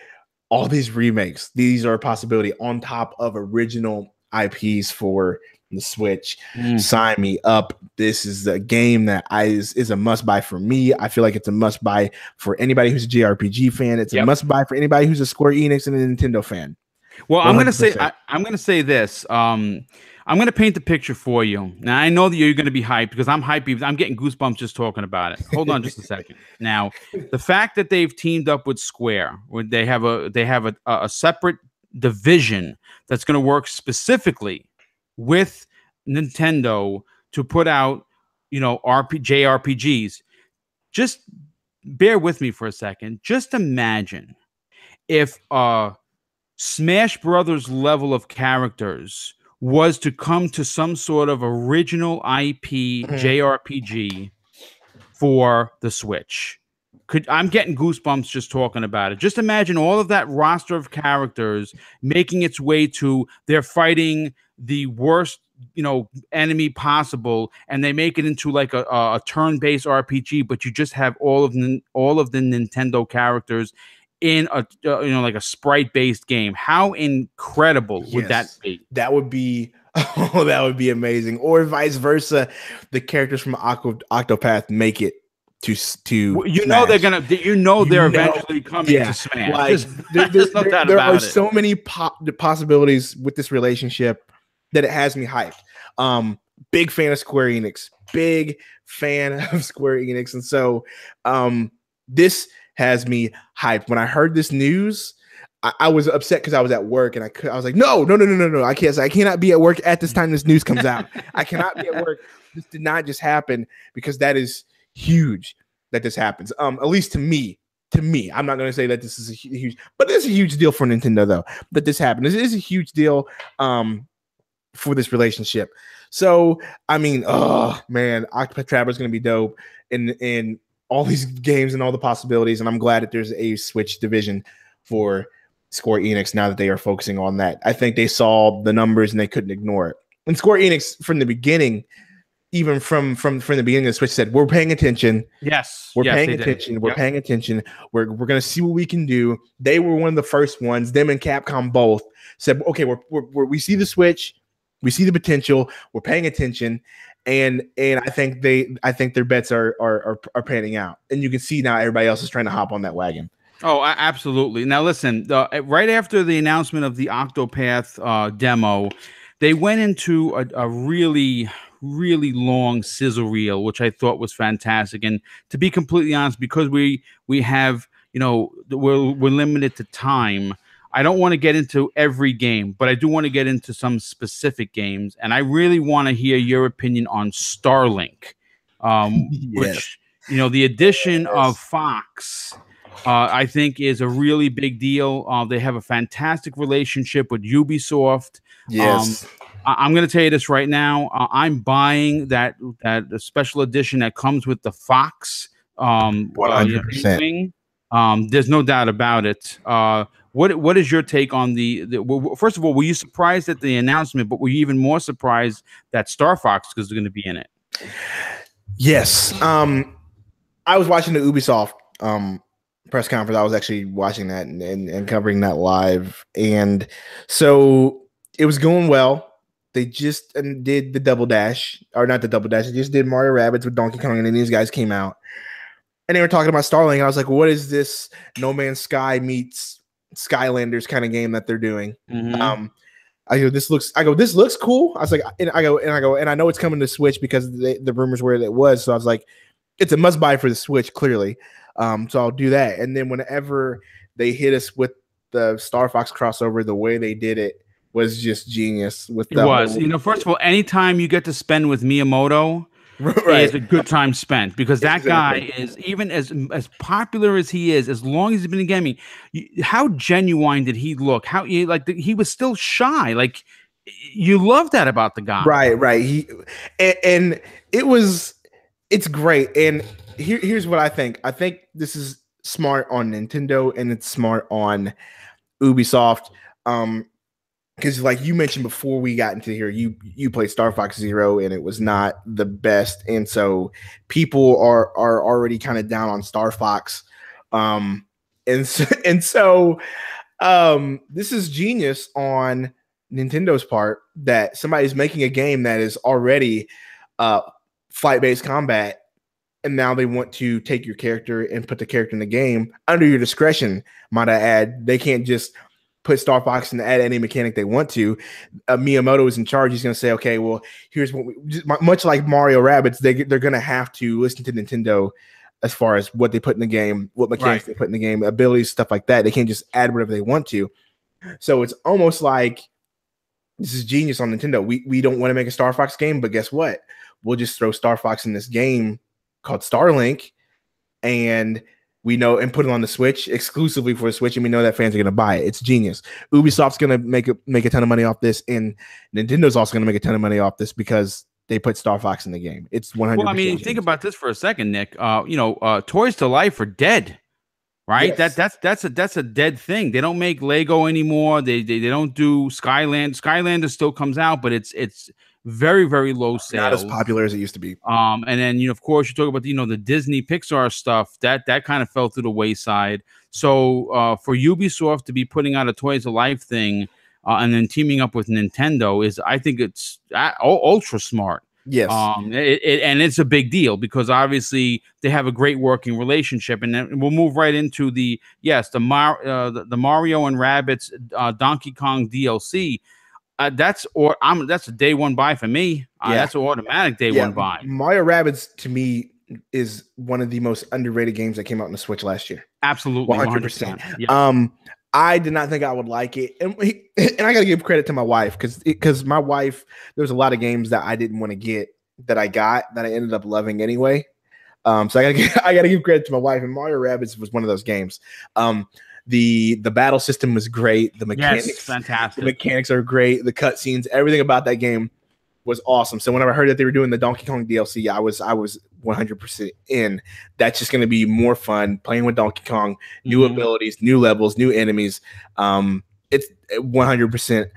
all these remakes, these are a possibility on top of original IPs for the Switch. Sign me up. This is a game that is a must buy for me. I feel like it's a must buy for anybody who's a JRPG fan. It's a must buy for anybody who's a Square Enix and a Nintendo fan. Well, 100%. I'm gonna say this. I'm gonna paint the picture for you. Now I know that you're gonna be hyped because I'm hyped. I'm getting goosebumps just talking about it. Hold on just a second. Now, the fact that they've teamed up with Square, where they have a separate division that's gonna work specifically with Nintendo to put out, JRPGs. Just bear with me for a second. Just imagine if Smash Brothers level of characters was to come to some sort of original IP JRPG for the Switch. I'm getting goosebumps just talking about it. Just imagine all of that roster of characters making its way to they're fighting the worst, enemy possible, and they make it into like a turn-based RPG, but you just have all of the Nintendo characters in a like a sprite-based game. How incredible would that be? That would be that would be amazing. Or vice versa, the characters from Octopath make it to Smash. They're eventually coming to Smash. There are so many possibilities with this relationship that it has me hyped. Big fan of Square Enix. And so this has me hyped. When I heard this news, I was upset because I was at work and I was like, no, I cannot be at work at this time this news comes out. I cannot be at work. This did not just happen, because that is huge that this happens. At least to me, I'm not going to say that this is a huge, but it's a huge deal for Nintendo though, that this happened. This is a huge deal for this relationship. So, I mean, oh man, Octopath Traveler is going to be dope in all these games and all the possibilities. And I'm glad that there's a Switch division for Square Enix now that they are focusing on that. I think they saw the numbers and they couldn't ignore it. And Square Enix from the beginning, even from the beginning of the Switch, said, we're paying attention. We're paying attention. We're paying attention. We're going to see what we can do. They were one of the first ones. Them and Capcom both said, okay, we see the Switch. We see the potential. We're paying attention. And I think their bets are panning out. And you can see now everybody else is trying to hop on that wagon. Oh, absolutely. Now, listen, right after the announcement of the Octopath demo, they went into a really, really long sizzle reel, which I thought was fantastic. And to be completely honest, because we have, we're limited to time, I don't want to get into every game, but I do want to get into some specific games. And I really want to hear your opinion on Starlink, which, the addition of Fox, I think is a really big deal. They have a fantastic relationship with Ubisoft. I'm going to tell you this right now. I'm buying that special edition that comes with the Fox. 100%. There's no doubt about it. What is your take on first of all, were you surprised at the announcement, but were you even more surprised that Star Fox is going to be in it? Yes. I was watching the Ubisoft press conference. I was actually watching that and covering that live. And so it was going well. They just did the double dash, or not the double dash. They just did Mario Rabbids with Donkey Kong, and then these guys came out. And they were talking about Starlink, and I was like, what is this No Man's Sky meets Skylanders kind of game that they're doing? This looks cool. I was like, and I know it's coming to Switch because the rumors were that it was. So I was like, it's a must buy for the Switch, clearly. So I'll do that. And then whenever they hit us with the Star Fox crossover, the way they did it was just genius. First of all, anytime you get to spend with Miyamoto, Right. is a good time spent because that Exactly. guy is even as popular as he is, as long as he's been in gaming. How genuine did he look? How he was still shy. Like you love that about the guy. Right, right. And it was it's great. And here's what I think. I think this is smart on Nintendo and it's smart on Ubisoft. Because like you mentioned before we got into here, you played Star Fox Zero and it was not the best, and so people are already kind of down on Star Fox, um, and so this is genius on Nintendo's part that somebody's making a game that is already uh flight based combat, and now they want to take your character and put the character in the game under your discretion. Might I add, they can't just put Star Fox and add any mechanic they want to. Miyamoto is in charge. He's going to say, okay, well, here's what much like Mario Rabbids, they're going to have to listen to Nintendo as far as what they put in the game, what mechanics they put in the game, abilities, stuff like that. They can't just add whatever they want to. So it's almost like this is genius on Nintendo. We don't want to make a Star Fox game, but guess what? We'll just throw Star Fox in this game called Starlink, and we know, and put it on the Switch exclusively for the Switch, and we know that fans are going to buy it. It's genius. Ubisoft's going to make a ton of money off this, and Nintendo's also going to make a ton of money off this because they put Star Fox in the game. It's 100%. Well, I mean, think about this for a second, Nick. Toys to Life are dead, right? Yes. That's a dead thing. They don't make Lego anymore. They don't do Skyland. Skylander still comes out, but it's very, very low sales. Not as popular as it used to be. And then of course you talk about the Disney Pixar stuff that kind of fell through the wayside. So for Ubisoft to be putting out a Toys to Life thing and then teaming up with Nintendo I think it's ultra smart. Yes. And it's a big deal because obviously they have a great working relationship, and then we'll move right into the Mario and Rabbids Donkey Kong DLC. That's a day one buy for me. That's an automatic day one buy. Mario Rabbids to me is one of the most underrated games that came out on the Switch last year. Absolutely, 100%. Yeah. I did not think I would like it, and I got to give credit to my wife because my wife, there was a lot of games that I didn't want to get that I ended up loving anyway. So I got to give credit to my wife, and Mario Rabbids was one of those games. The battle system was great. The mechanics, fantastic. The mechanics are great. The cutscenes, everything about that game was awesome. So whenever I heard that they were doing the Donkey Kong DLC, I was 100% in. That's just going to be more fun playing with Donkey Kong, new abilities, new levels, new enemies. It's 100%.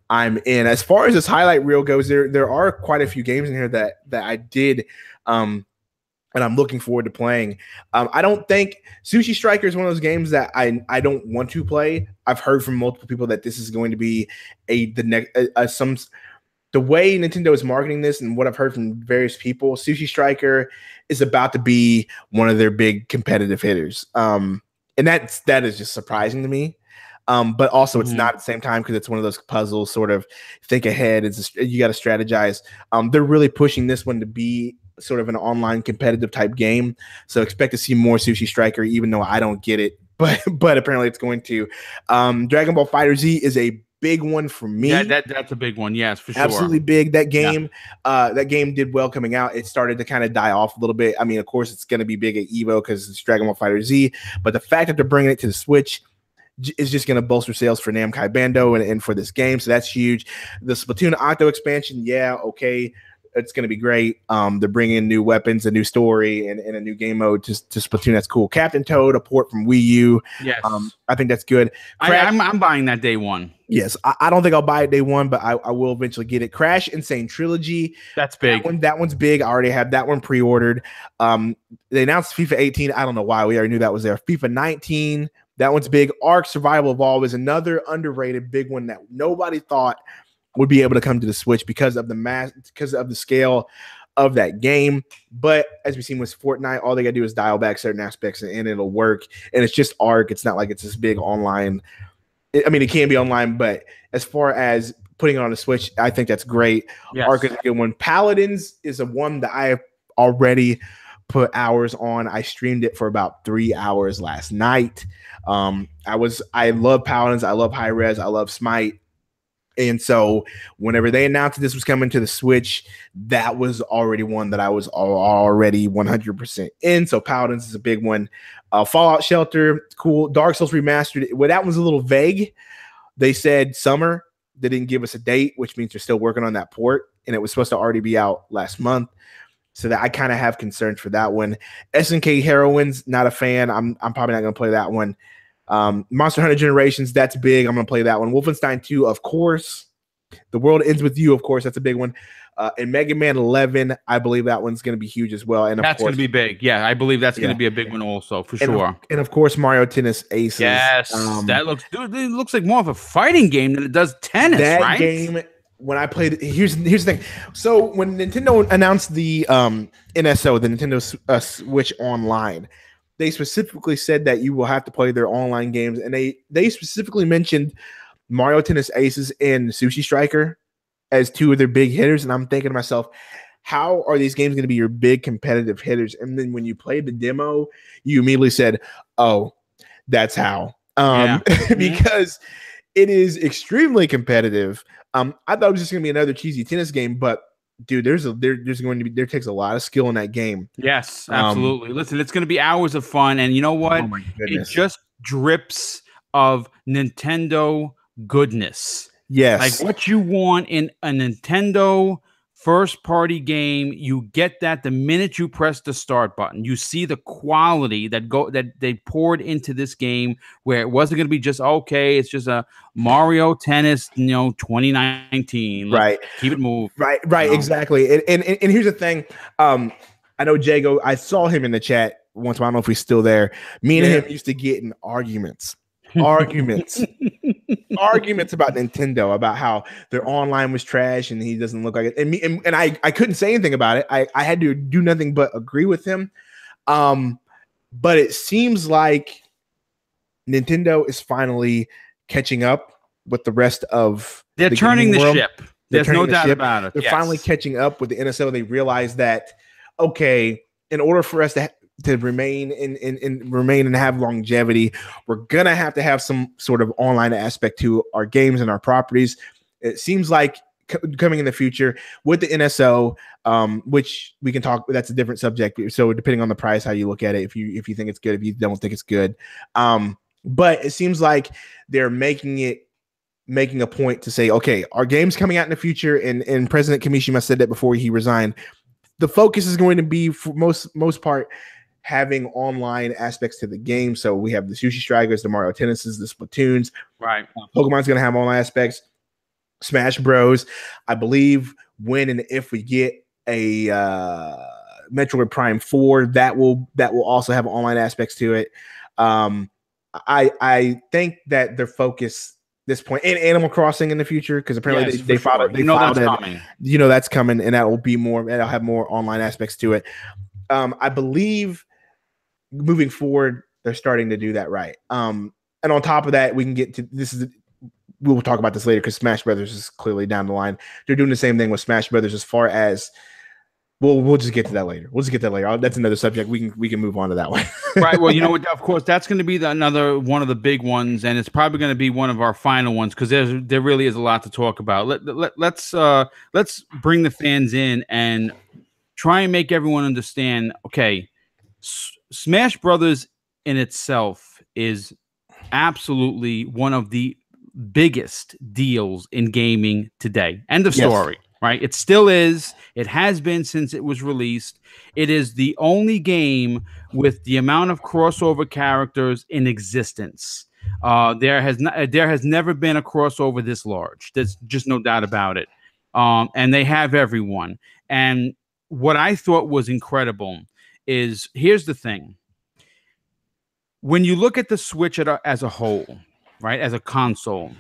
I'm in. As far as this highlight reel goes, there are quite a few games in here that I did. And I'm looking forward to playing. I don't think Sushi Striker is one of those games that I don't want to play. I've heard from multiple people that this is going to be the way Nintendo is marketing this, and what I've heard from various people, Sushi Striker is about to be one of their big competitive hitters. And that is just surprising to me. But also it's not at the same time because it's one of those puzzles, sort of think ahead. You got to strategize. They're really pushing this one to be sort of an online competitive type game. So expect to see more Sushi Striker, even though I don't get it, but apparently it's going to. Dragon Ball FighterZ is a big one for me. Yeah, that's a big one. Yes, for sure. Absolutely big. That game, that game did well coming out. It started to kind of die off a little bit. I mean, of course, it's going to be big at Evo because it's Dragon Ball FighterZ, but the fact that they're bringing it to the Switch is just going to bolster sales for Namkai Bandai and for this game. So that's huge. The Splatoon Octo expansion, okay. It's going to be great. They're bringing in new weapons, a new story, and a new game mode to Splatoon. That's cool. Captain Toad, a port from Wii U. Yes. I think that's good. I'm buying that day one. Yes. I don't think I'll buy it day one, but I will eventually get it. Crash Insane Trilogy. That's big. That one's big. I already have that one pre-ordered. They announced FIFA 18. I don't know why. We already knew that was there. FIFA 19. That one's big. Ark Survival Evolved is another underrated big one that nobody thought would be able to come to the Switch because of the scale of that game. But as we've seen with Fortnite, all they got to do is dial back certain aspects and it'll work. And it's just Ark. It's not like it's this big online. I mean, it can be online, but as far as putting it on the Switch, I think that's great. Yes. Ark is a good one. Paladins is a one that I have already put hours on. I streamed it for about 3 hours last night. I love Paladins. I love High Res. I love Smite. And so whenever they announced that this was coming to the Switch, that was already one that I was already 100% in. So Paladins is a big one. Fallout Shelter, cool. Dark Souls Remastered. Well, that was a little vague. They said summer. They didn't give us a date, which means they're still working on that port. And it was supposed to already be out last month. So that I kind of have concerns for that one. SNK Heroines, not a fan. I'm probably not going to play that one. Monster Hunter Generations, that's big. I'm going to play that one. Wolfenstein 2, of course. The World Ends With You, of course. That's a big one. And Mega Man 11, I believe that one's going to be huge as well. And that's going to be big. Yeah, I believe that's going to be a big one also, for sure. And of course, Mario Tennis Aces. Yes, that looks, dude, it looks like more of a fighting game than it does tennis, that right? Game, when I played it, here's the thing. So when Nintendo announced the NSO, the Nintendo Switch Online, they specifically said that you will have to play their online games, and they specifically mentioned Mario Tennis Aces and Sushi Striker as two of their big hitters. And I'm thinking to myself, how are these games going to be your big competitive hitters? And then when you played the demo, you immediately said, "Oh, that's how," because it is extremely competitive. I thought it was just going to be another cheesy tennis game, but dude, there takes a lot of skill in that game. Yes, absolutely. Listen, it's going to be hours of fun, and you know what? Oh my goodness. It just drips of Nintendo goodness. Yes, like what you want in a Nintendo first-party game. You get that the minute you press the start button. You see the quality that they poured into this game, where it wasn't going to be just okay. It's just a Mario Tennis, 2019. Right. Keep it moving. Right. Exactly. And here's the thing. I know Jago. I saw him in the chat once. I don't know if he's still there. Me and him used to get in arguments about Nintendo, about how their online was trash and he doesn't look like it. And I couldn't say anything about it. I had to do nothing but agree with him. But it seems like Nintendo is finally catching up with the rest of they're turning the ship. There's no doubt about it. They're finally catching up with the NSO. They realize that, okay, in order for us to remain and have longevity, we're gonna have to have some sort of online aspect to our games and our properties. It seems like coming in the future with the NSO, which we can talk. That's a different subject. So depending on the price, how you look at it, if you think it's good, if you don't think it's good, but it seems like they're making a point to say, okay, our game's coming out in the future, and President Kimishima said that before he resigned. The focus is going to be, for most part, having online aspects to the game. So we have the Sushi Strikers, the Mario Tennises, the Splatoons. Right. Pokemon's going to have online aspects. Smash Bros. I believe when and if we get a Metroid Prime 4, that will also have online aspects to it. I think that their focus this point, and Animal Crossing in the future, because apparently they filed that's coming, and that will be more. That'll have more online aspects to it. I believe moving forward, they're starting to do that right. And on top of that, we can get to we will talk about this later, because Smash Brothers is clearly down the line. They're doing the same thing with Smash Brothers as far as. We'll just get to that later. That's another subject. We can move on to that one. Right. Well, you know what? Of course, that's going to be another one of the big ones, and it's probably going to be one of our final ones, because there really is a lot to talk about. Let's bring the fans in and try and make everyone understand. Okay, Smash Brothers in itself is absolutely one of the biggest deals in gaming today. End of story. Right? It still is. It has been since it was released. It is the only game with the amount of crossover characters in existence. There has never been a crossover this large. There's just no doubt about it. And they have everyone. And what I thought was incredible is, here's the thing. When you look at the Switch as a whole, right, as a console,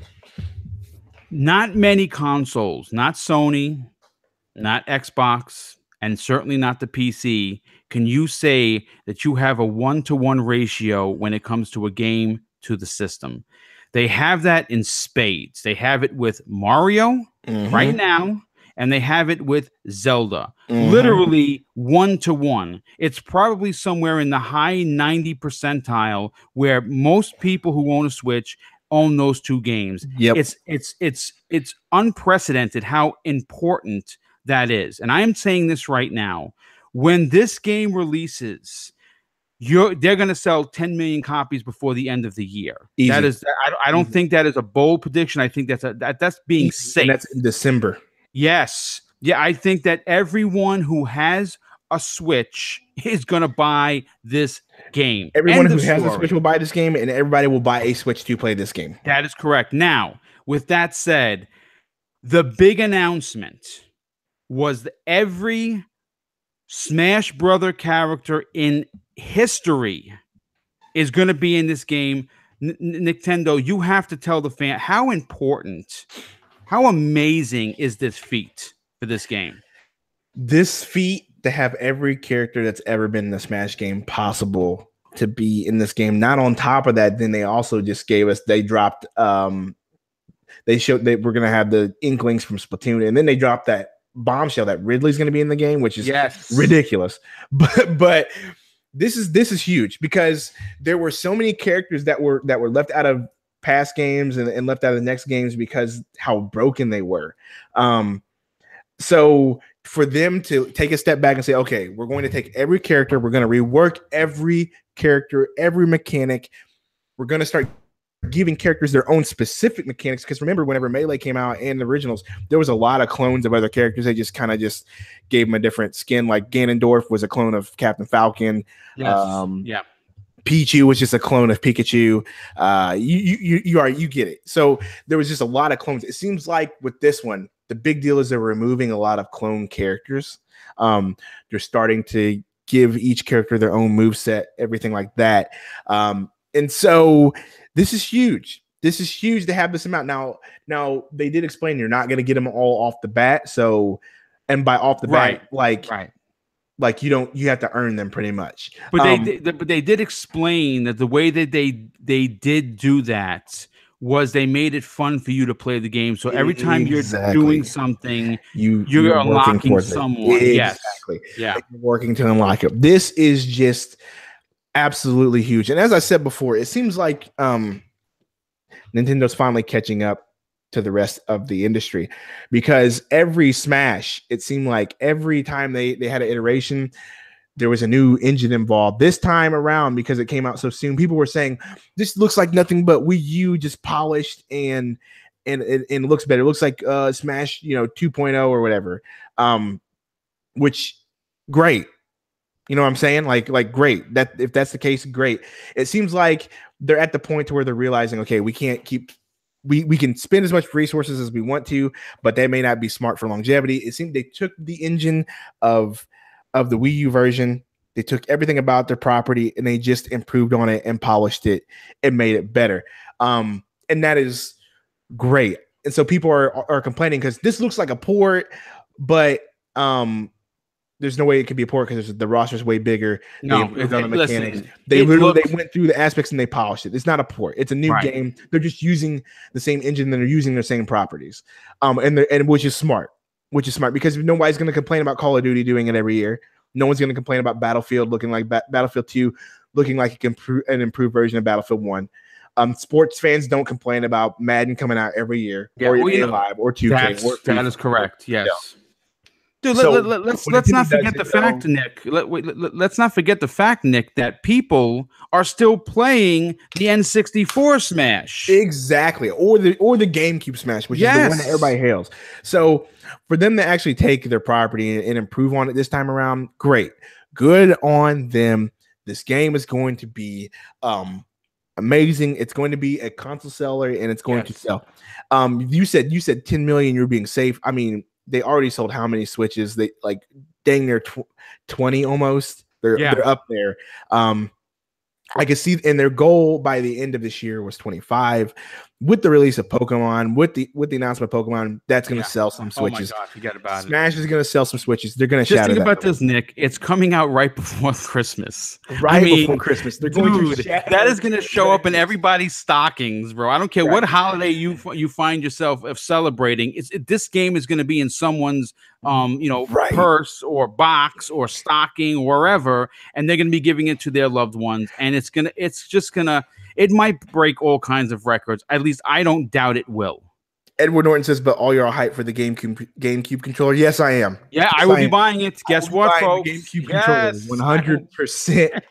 not many consoles, not Sony, not Xbox, and certainly not the PC, can you say that you have a 1-to-1 ratio when it comes to a game to the system. They have that in spades. They have it with Mario right now, and they have it with Zelda. Literally 1-to-1. It's probably somewhere in the high 90 percentile, where most people who own a Switch own those two games. Yep. It's unprecedented how important that is. And I am saying this right now. When this game releases, they're going to sell 10 million copies before the end of the year. Easy. That is, I don't think that is a bold prediction. I think that's being safe. And that's in December. Yes. Yeah, I think that everyone who has a Switch is going to buy this game. Everyone who has a Switch will buy this game, and everybody will buy a Switch to play this game. That is correct. Now, with that said, the big announcement was that every Smash Brother character in history is going to be in this game. Nintendo, you have to tell the fan how important, how amazing is this feat for this game? This feat to have every character that's ever been in the Smash game possible to be in this game. Not on top of that, then they also just they dropped they showed they were going to have the Inklings from Splatoon, and then they dropped that bombshell that Ridley's going to be in the game, which is ridiculous. But this is huge because there were so many characters that were left out of past games and left out of the next games because how broken they were. So for them to take a step back and say, okay, we're going to take every character, we're going to rework every character, every mechanic. We're going to start giving characters their own specific mechanics. Because remember, whenever Melee came out and the originals, there was a lot of clones of other characters. They just kind of just gave them a different skin. Like Ganondorf was a clone of Captain Falcon. Yes. Pichu was just a clone of Pikachu. You get it. So there was just a lot of clones. It seems like with this one, the big deal is they're removing a lot of clone characters. They're starting to give each character their own moveset, everything like that. And so this is huge. This is huge to have this amount. Now they did explain you're not going to get them all off the bat. So, and by off the bat, like you have to earn them pretty much. But they did explain that the way that they did do that was they made it fun for you to play the game. So every time you're doing something, you're unlocking someone. Exactly. Yeah. You're working to unlock it. This is just absolutely huge. And as I said before, it seems like Nintendo's finally catching up to the rest of the industry, because every Smash, it seemed like every time they had an iteration, there was a new engine involved. This time around, because it came out so soon, people were saying this looks like nothing but Wii U just polished and it looks better. It looks like Smash 2.0 or whatever. Which great. You know what I'm saying? Like great. That if that's the case, great. It seems like they're at the point to where they're realizing, okay, we can't keep we can spend as much resources as we want to, but that may not be smart for longevity. It seemed they took the engine of the Wii U version, they took everything about their property and they just improved on it and polished it and made it better. And that is great. And so people are complaining because this looks like a port, but there's no way it could be a port because the roster's way bigger. No, they on the mechanics. They went through the aspects and they polished it. It's not a port. It's a new game. They're just using the same engine and they're using their same properties. And which is smart. Because nobody's going to complain about Call of Duty doing it every year. No one's going to complain about Battlefield looking like Battlefield 2 looking like an improved version of Battlefield 1. Sports fans don't complain about Madden coming out every year or EA Live or 2K. That is correct. Yes. Yeah. Dude, let's not forget the fact, Nick. Let's not forget the fact, Nick, that people are still playing the N64 Smash. Exactly, or the GameCube Smash, which is the one that everybody hails. So for them to actually take their property and improve on it this time around, great, good on them. This game is going to be amazing. It's going to be a console seller, and it's going to sell. You said 10 million. You're being safe. I mean, they already sold how many Switches? They like dang near 20 almost. They're up there. I can see, and their goal by the end of this year was 25. With the release of Pokemon, with the announcement of Pokemon, that's going to sell some Switches. Oh my God, forget about it. Smash is going to sell some Switches. They're going to just think about this, Nick. It's coming out right before Christmas. Before Christmas, they're going to that is going to show up in everybody's stockings, bro. I don't care what holiday you find yourself celebrating. This game is going to be in someone's purse or box or stocking or wherever, and they're going to be giving it to their loved ones, and it's just gonna. It might break all kinds of records. At least I don't doubt it will. Edward Norton says, but all y'all hype for the GameCube controller. Yes, I am. Yeah, yes, I will be buying it. Guess what, folks? The GameCube controller, 100%.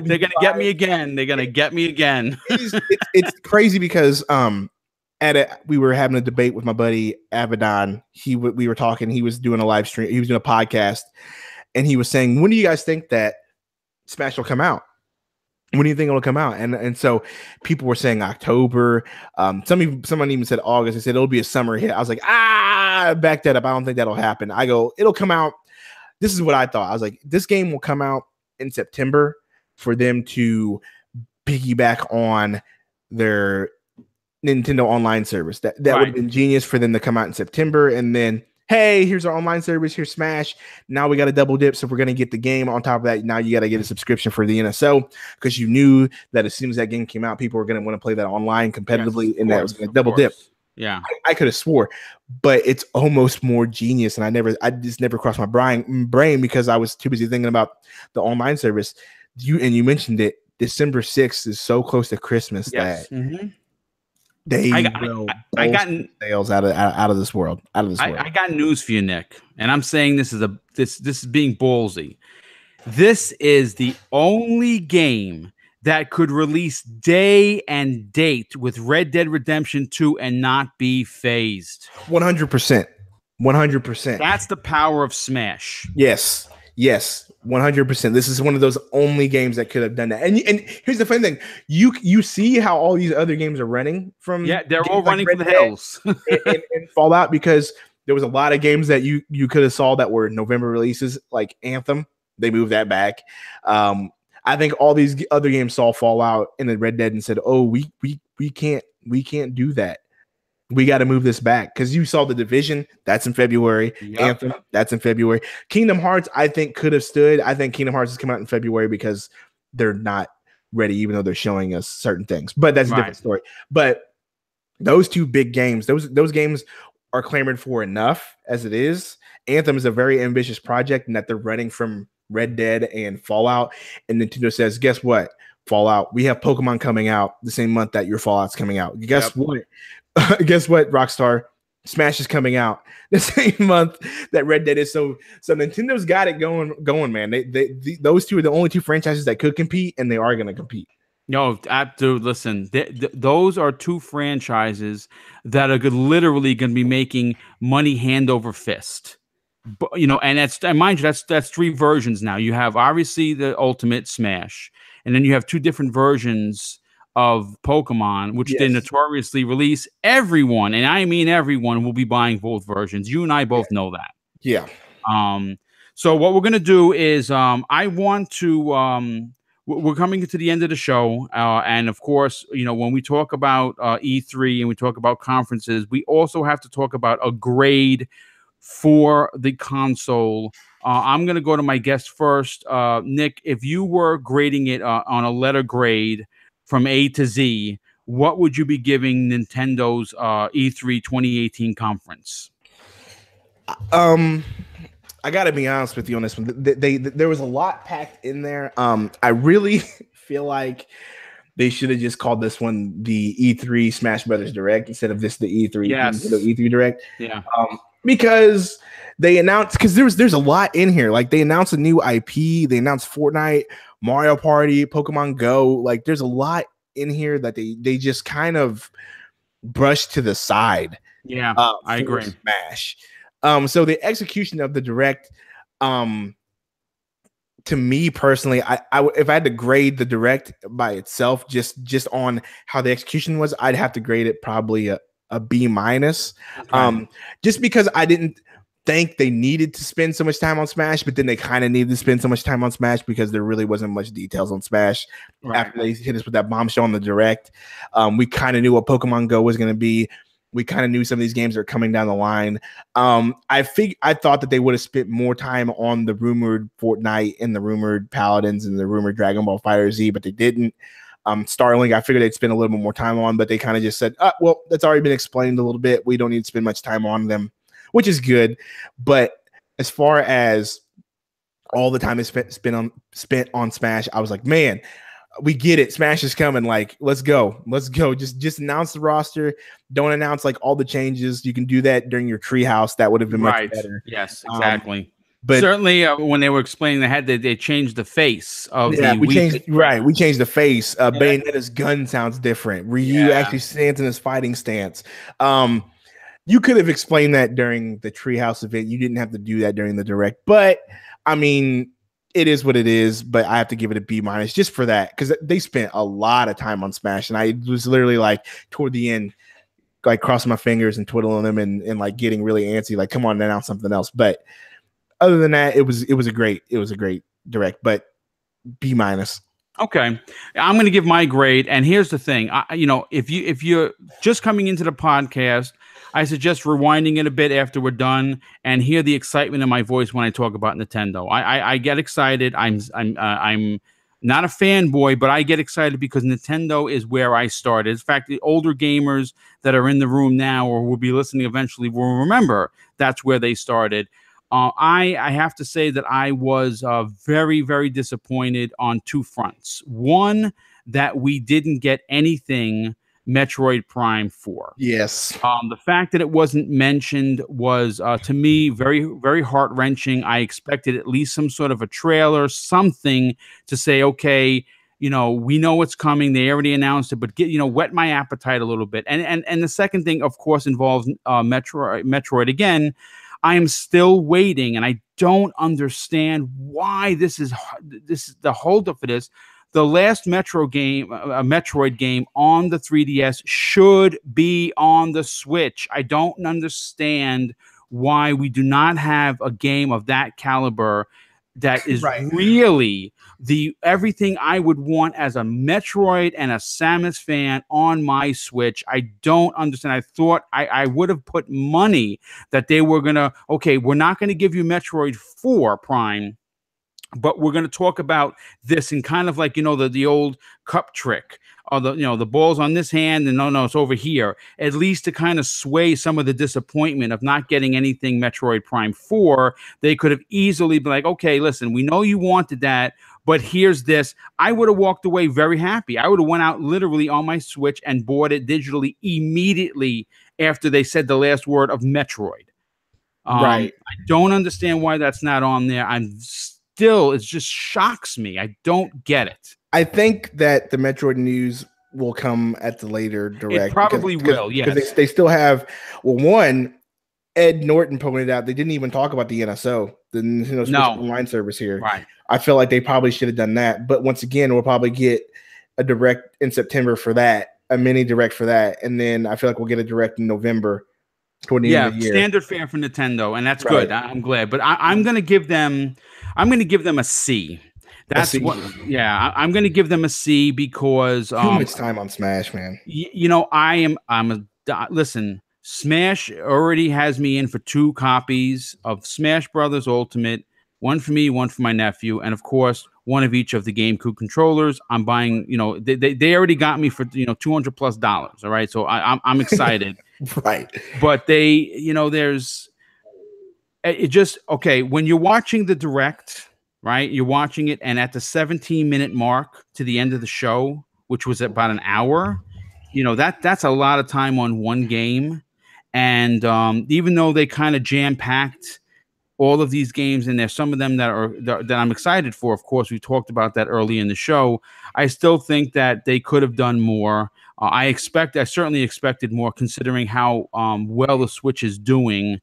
They're gonna get me again. They're gonna get me again. It's crazy because we were having a debate with my buddy Abaddon. We were talking. He was doing a live stream. He was doing a podcast, and he was saying, "When do you guys think that Smash will come out? When do you think it'll come out?" And so people were saying October. Someone even said August. They said it'll be a summer hit. I was like, back that up. I don't think that'll happen. I go, it'll come out. This is what I thought. I was like, this game will come out in September for them to piggyback on their Nintendo online service. That would have been genius for them to come out in September, and then, hey, here's our online service. Here's Smash. Now we got a double dip. So we're going to get the game. On top of that, now you got to get a subscription for the NSO, because you knew that as soon as that game came out, people were going to want to play that online competitively, and that was going to double dip. Yeah, I could have swore, but it's almost more genius. And I just never crossed my brain because I was too busy thinking about the online service. You mentioned it. December 6th is so close to Christmas that they will sales out of this world. I got news for you, Nick, and I'm saying this is being ballsy. This is the only game that could release day and date with Red Dead Redemption 2 and not be phased. 100%. 100%. That's the power of Smash. Yes. 100%. This is one of those only games that could have done that. And here's the funny thing: you see how all these other games are running from. Yeah, they're all running from the hills. and Fallout, because there was a lot of games that you could have saw that were November releases, like Anthem. They moved that back. I think all these other games saw Fallout and then Red Dead and said, "Oh, we can't do that. We got to move this back," because you saw The Division, that's in February. Yep. Anthem, that's in February. Kingdom Hearts, I think, could have stood. I think Kingdom Hearts has come out in February because they're not ready, even though they're showing us certain things. But that's a different story. But those two big games, those games are clamored for enough as it is. Anthem is a very ambitious project, and that they're running from Red Dead and Fallout. And Nintendo says, guess what? Fallout, we have Pokemon coming out the same month that your Fallout's coming out. Guess what? Guess what, Rockstar? Smash is coming out the same month that Red Dead is. So Nintendo's got it going, man. Those two are the only two franchises that could compete, and they are going to compete. No, dude, listen, those are two franchises that are literally going to be making money hand over fist. But, and mind you, that's three versions now. You have obviously the Ultimate Smash, and then you have two different versions of Pokemon, which they notoriously release. Everyone, and I mean everyone, will be buying both versions. You and I both know that. Yeah. So what we're gonna do is, I want to. We're coming to the end of the show, and of course, when we talk about E3 and we talk about conferences, we also have to talk about a grade for the console. I'm going to go to my guest first. Nick, if you were grading it on a letter grade from A to Z, what would you be giving Nintendo's E3 2018 conference? I got to be honest with you on this one. There was a lot packed in there. I really feel like they should have just called this one the E3 Smash Brothers Direct instead of just the E3 Nintendo E3 Direct. Yeah. Because they announced, because there's a lot in here. Like, they announced a new IP, they announced Fortnite, Mario Party, Pokemon Go. Like, there's a lot in here that they just kind of brushed to the side. Yeah, I agree. Smash. So the execution of the Direct, to me personally, I if I had to grade the Direct by itself, just on how the execution was, I'd have to grade it probably a B minus. Okay. Just because I didn't think they needed to spend so much time on Smash, but then they kind of needed to spend so much time on Smash because there really wasn't much details on Smash after they hit us with that bombshell on the Direct. We kind of knew what Pokemon Go was going to be. We kind of knew some of these games are coming down the line. I thought that they would have spent more time on the rumored Fortnite and the rumored Paladins and the rumored Dragon Ball FighterZ, but they didn't. Starlink, I figured they'd spend a little bit more time on, but they kind of just said, well, that's already been explained a little bit. We don't need to spend much time on them, which is good. But as far as all the time is spent on Smash, I was like, man, we get it. Smash is coming. Like, let's go. Let's go. Just announce the roster. Don't announce like all the changes. You can do that during your treehouse. That would have been much better. Yes, exactly. But certainly, when they were explaining they changed the face of we changed we changed the face. Bayonetta's gun sounds different. Ryu actually stands in his fighting stance. You could have explained that during the treehouse event. You didn't have to do that during the direct. But I mean, it is what it is. But I have to give it a B- just for that, because they spent a lot of time on Smash, and I was literally like toward the end, like crossing my fingers and twiddling them and like getting really antsy, like, come on, announce something else. But other than that, it was a great direct, but B-. Okay, I'm going to give my grade, and here's the thing. If you're just coming into the podcast, I suggest rewinding it a bit after we're done and hear the excitement in my voice when I talk about Nintendo. I get excited. I'm not a fanboy, but I get excited because Nintendo is where I started. In fact, the older gamers that are in the room now or will be listening eventually will remember that's where they started. I have to say that I was very, very disappointed on two fronts. One, that we didn't get anything Metroid Prime 4. Yes. The fact that it wasn't mentioned was, to me, very, very heart-wrenching. I expected at least some sort of a trailer, something to say, okay, we know what's coming. They already announced it, but whet my appetite a little bit. And the second thing, of course, involves Metroid again. I am still waiting, and I don't understand why this is the holdup for this. The last Metroid game on the 3DS should be on the Switch. I don't understand why we do not have a game of that caliber that is really everything I would want as a Metroid and a Samus fan on my Switch. I don't understand. I thought I would have put money that they were going to, okay, we're not going to give you Metroid 4 Prime, but we're going to talk about this and kind of like, the old cup trick. Or the ball's on this hand and no, it's over here. At least to kind of sway some of the disappointment of not getting anything Metroid Prime 4. They could have easily been like, okay, listen, we know you wanted that, but here's this. I would have walked away very happy. I would have went out literally on my Switch and bought it digitally immediately after they said the last word of Metroid. I don't understand why that's not on there. It just shocks me. I don't get it. I think that the Metroid news will come at the later direct. It probably will, yes. Because they still have, one, Ed Norton pointed out they didn't even talk about the NSO, the Nintendo Switch Online service here. Right. I feel like they probably should have done that. But once again, we'll probably get a direct in September for that, a mini direct for that. And then I feel like we'll get a direct in November toward the end of the year. Standard fare for Nintendo, and that's good. I'm glad. But I'm going to give them a C. That's what. Yeah, I'm going to give them a C because too much time on Smash, man. Listen, Smash already has me in for 2 copies of Smash Brothers Ultimate, one for me, one for my nephew, and of course, one of each of the GameCube controllers. I'm buying. They already got me for $200+. All right, so I'm excited. Right, but there's it just okay when you're watching the direct. Right, you're watching it, and at the 17-minute mark to the end of the show, which was about an hour, that's a lot of time on one game. And even though they kind of jam-packed all of these games in there, some of them that I'm excited for, of course, we talked about that early in the show. I still think that they could have done more. I certainly expected more, considering how well the Switch is doing.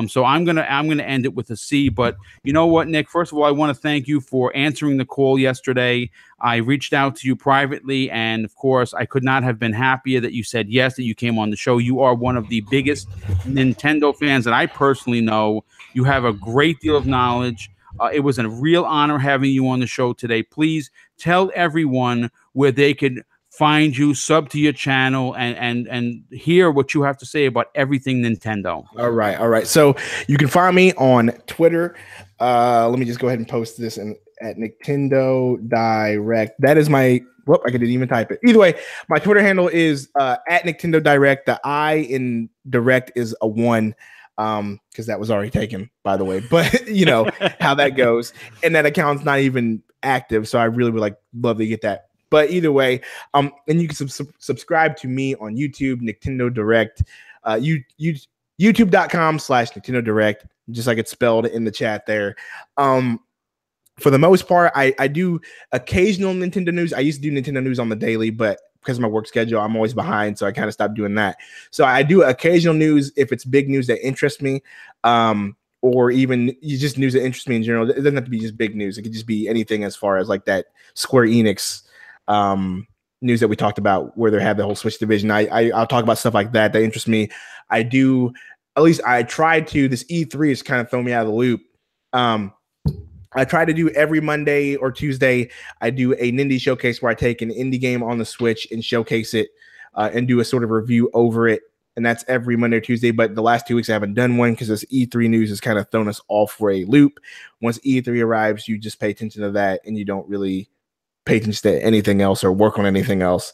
So I'm gonna end it with a C. But you know what, Nick? First of all, I want to thank you for answering the call yesterday. I reached out to you privately, and of course, I could not have been happier that you said yes, that you came on the show. You are one of the biggest Nintendo fans that I personally know. You have a great deal of knowledge. It was a real honor having you on the show today. Please tell everyone where they could find you, sub to your channel, and hear what you have to say about everything Nintendo. All right. So you can find me on Twitter. Let me just go ahead and post this at Nintendo Direct. That is my. Whoop! I didn't even type it. Either way, my Twitter handle is at Nintendo Direct. The I in Direct is a 1. Because that was already taken, by the way. But you know how that goes, and that account's not even active. So I really would love to get that But either way, and you can subscribe to me on YouTube, Nintendo Direct, youtube.com/Nintendo Direct, just like it's spelled in the chat there. For the most part, I do occasional Nintendo news. I used to do Nintendo news on the daily, but because of my work schedule, I'm always behind, so I kind of stopped doing that. So I do occasional news if it's big news that interests me, or even just news that interests me in general. It doesn't have to be just big news. It could just be anything as far as like that Square Enix news that we talked about, where they have the whole Switch division. I'll talk about stuff like that interests me. I do, at least I tried to. This E3 has kind of thrown me out of the loop. I try to do every Monday or Tuesday. I do a Nindy showcase where I take an indie game on the Switch and showcase it and do a sort of review over it. And that's every Monday or Tuesday. But the last 2 weeks I haven't done one because this E3 news has kind of thrown us off for a loop. Once E3 arrives, you just pay attention to that and you don't really pay attention to anything else or work on anything else.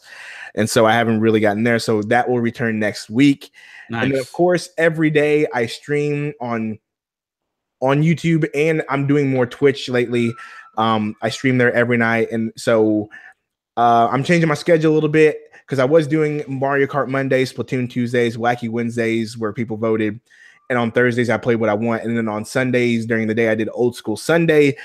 And so I haven't really gotten there. So that will return next week. Nice. And then, of course, every day I stream on YouTube, and I'm doing more Twitch lately. I stream there every night, and so I'm changing my schedule a little bit because I was doing Mario Kart Mondays, Splatoon Tuesdays, Wacky Wednesdays, where people voted, and on Thursdays I played what I want, and then on Sundays during the day I did Old School Sunday.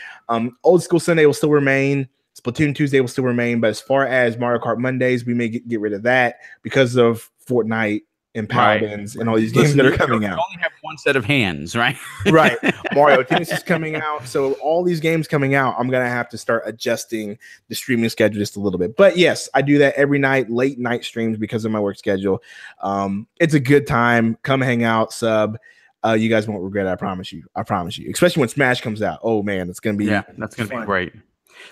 Old School Sunday will still remain. Splatoon Tuesday will still remain, but as far as Mario Kart Mondays, we may get rid of that because of Fortnite and Paladins and all these games that are coming out. You only have one set of hands, right? Right. Mario Tennis is coming out. So all these games coming out, I'm going to have to start adjusting the streaming schedule just a little bit. But yes, I do that every night, late night streams because of my work schedule. It's a good time. Come hang out, sub. You guys won't regret it. I promise you. I promise you. Especially when Smash comes out. Oh, man, it's going to be that's going to be great.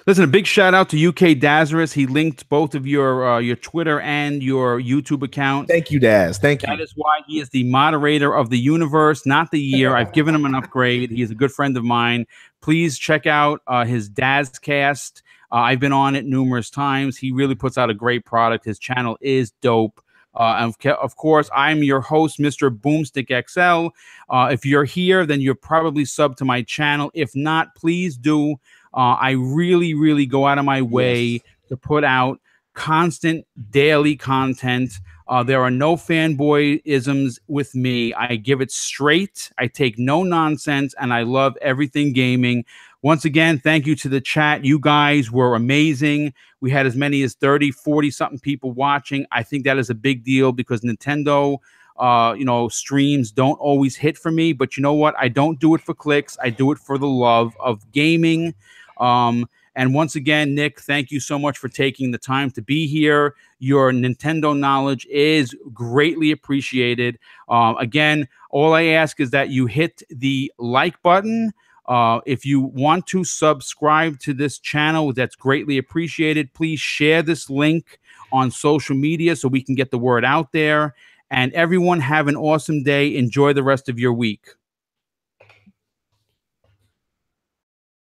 Listen, a big shout out to UK Dazarus. He linked both of your Twitter and your YouTube account. Thank you, Daz. Thank you. That is why he is the moderator of the universe, not the year. I've given him an upgrade. He is a good friend of mine. Please check out his Dazcast. I've been on it numerous times. He really puts out a great product. His channel is dope. Of course, I'm your host, MrBooMStickXL. If you're here, then you're probably subbed to my channel. If not, please do. I really, really go out of my way to put out constant daily content. There are no fanboyisms with me. I give it straight. I take no nonsense, and I love everything gaming. Once again, thank you to the chat. You guys were amazing. We had as many as 30, 40-something people watching. I think that is a big deal because Nintendo streams don't always hit for me. But you know what? I don't do it for clicks. I do it for the love of gaming. And once again, Nick, thank you so much for taking the time to be here. Your Nintendo knowledge is greatly appreciated. Again, all I ask is that you hit the like button. If you want to subscribe to this channel, that's greatly appreciated. Please share this link on social media so we can get the word out there. And everyone have an awesome day. Enjoy the rest of your week.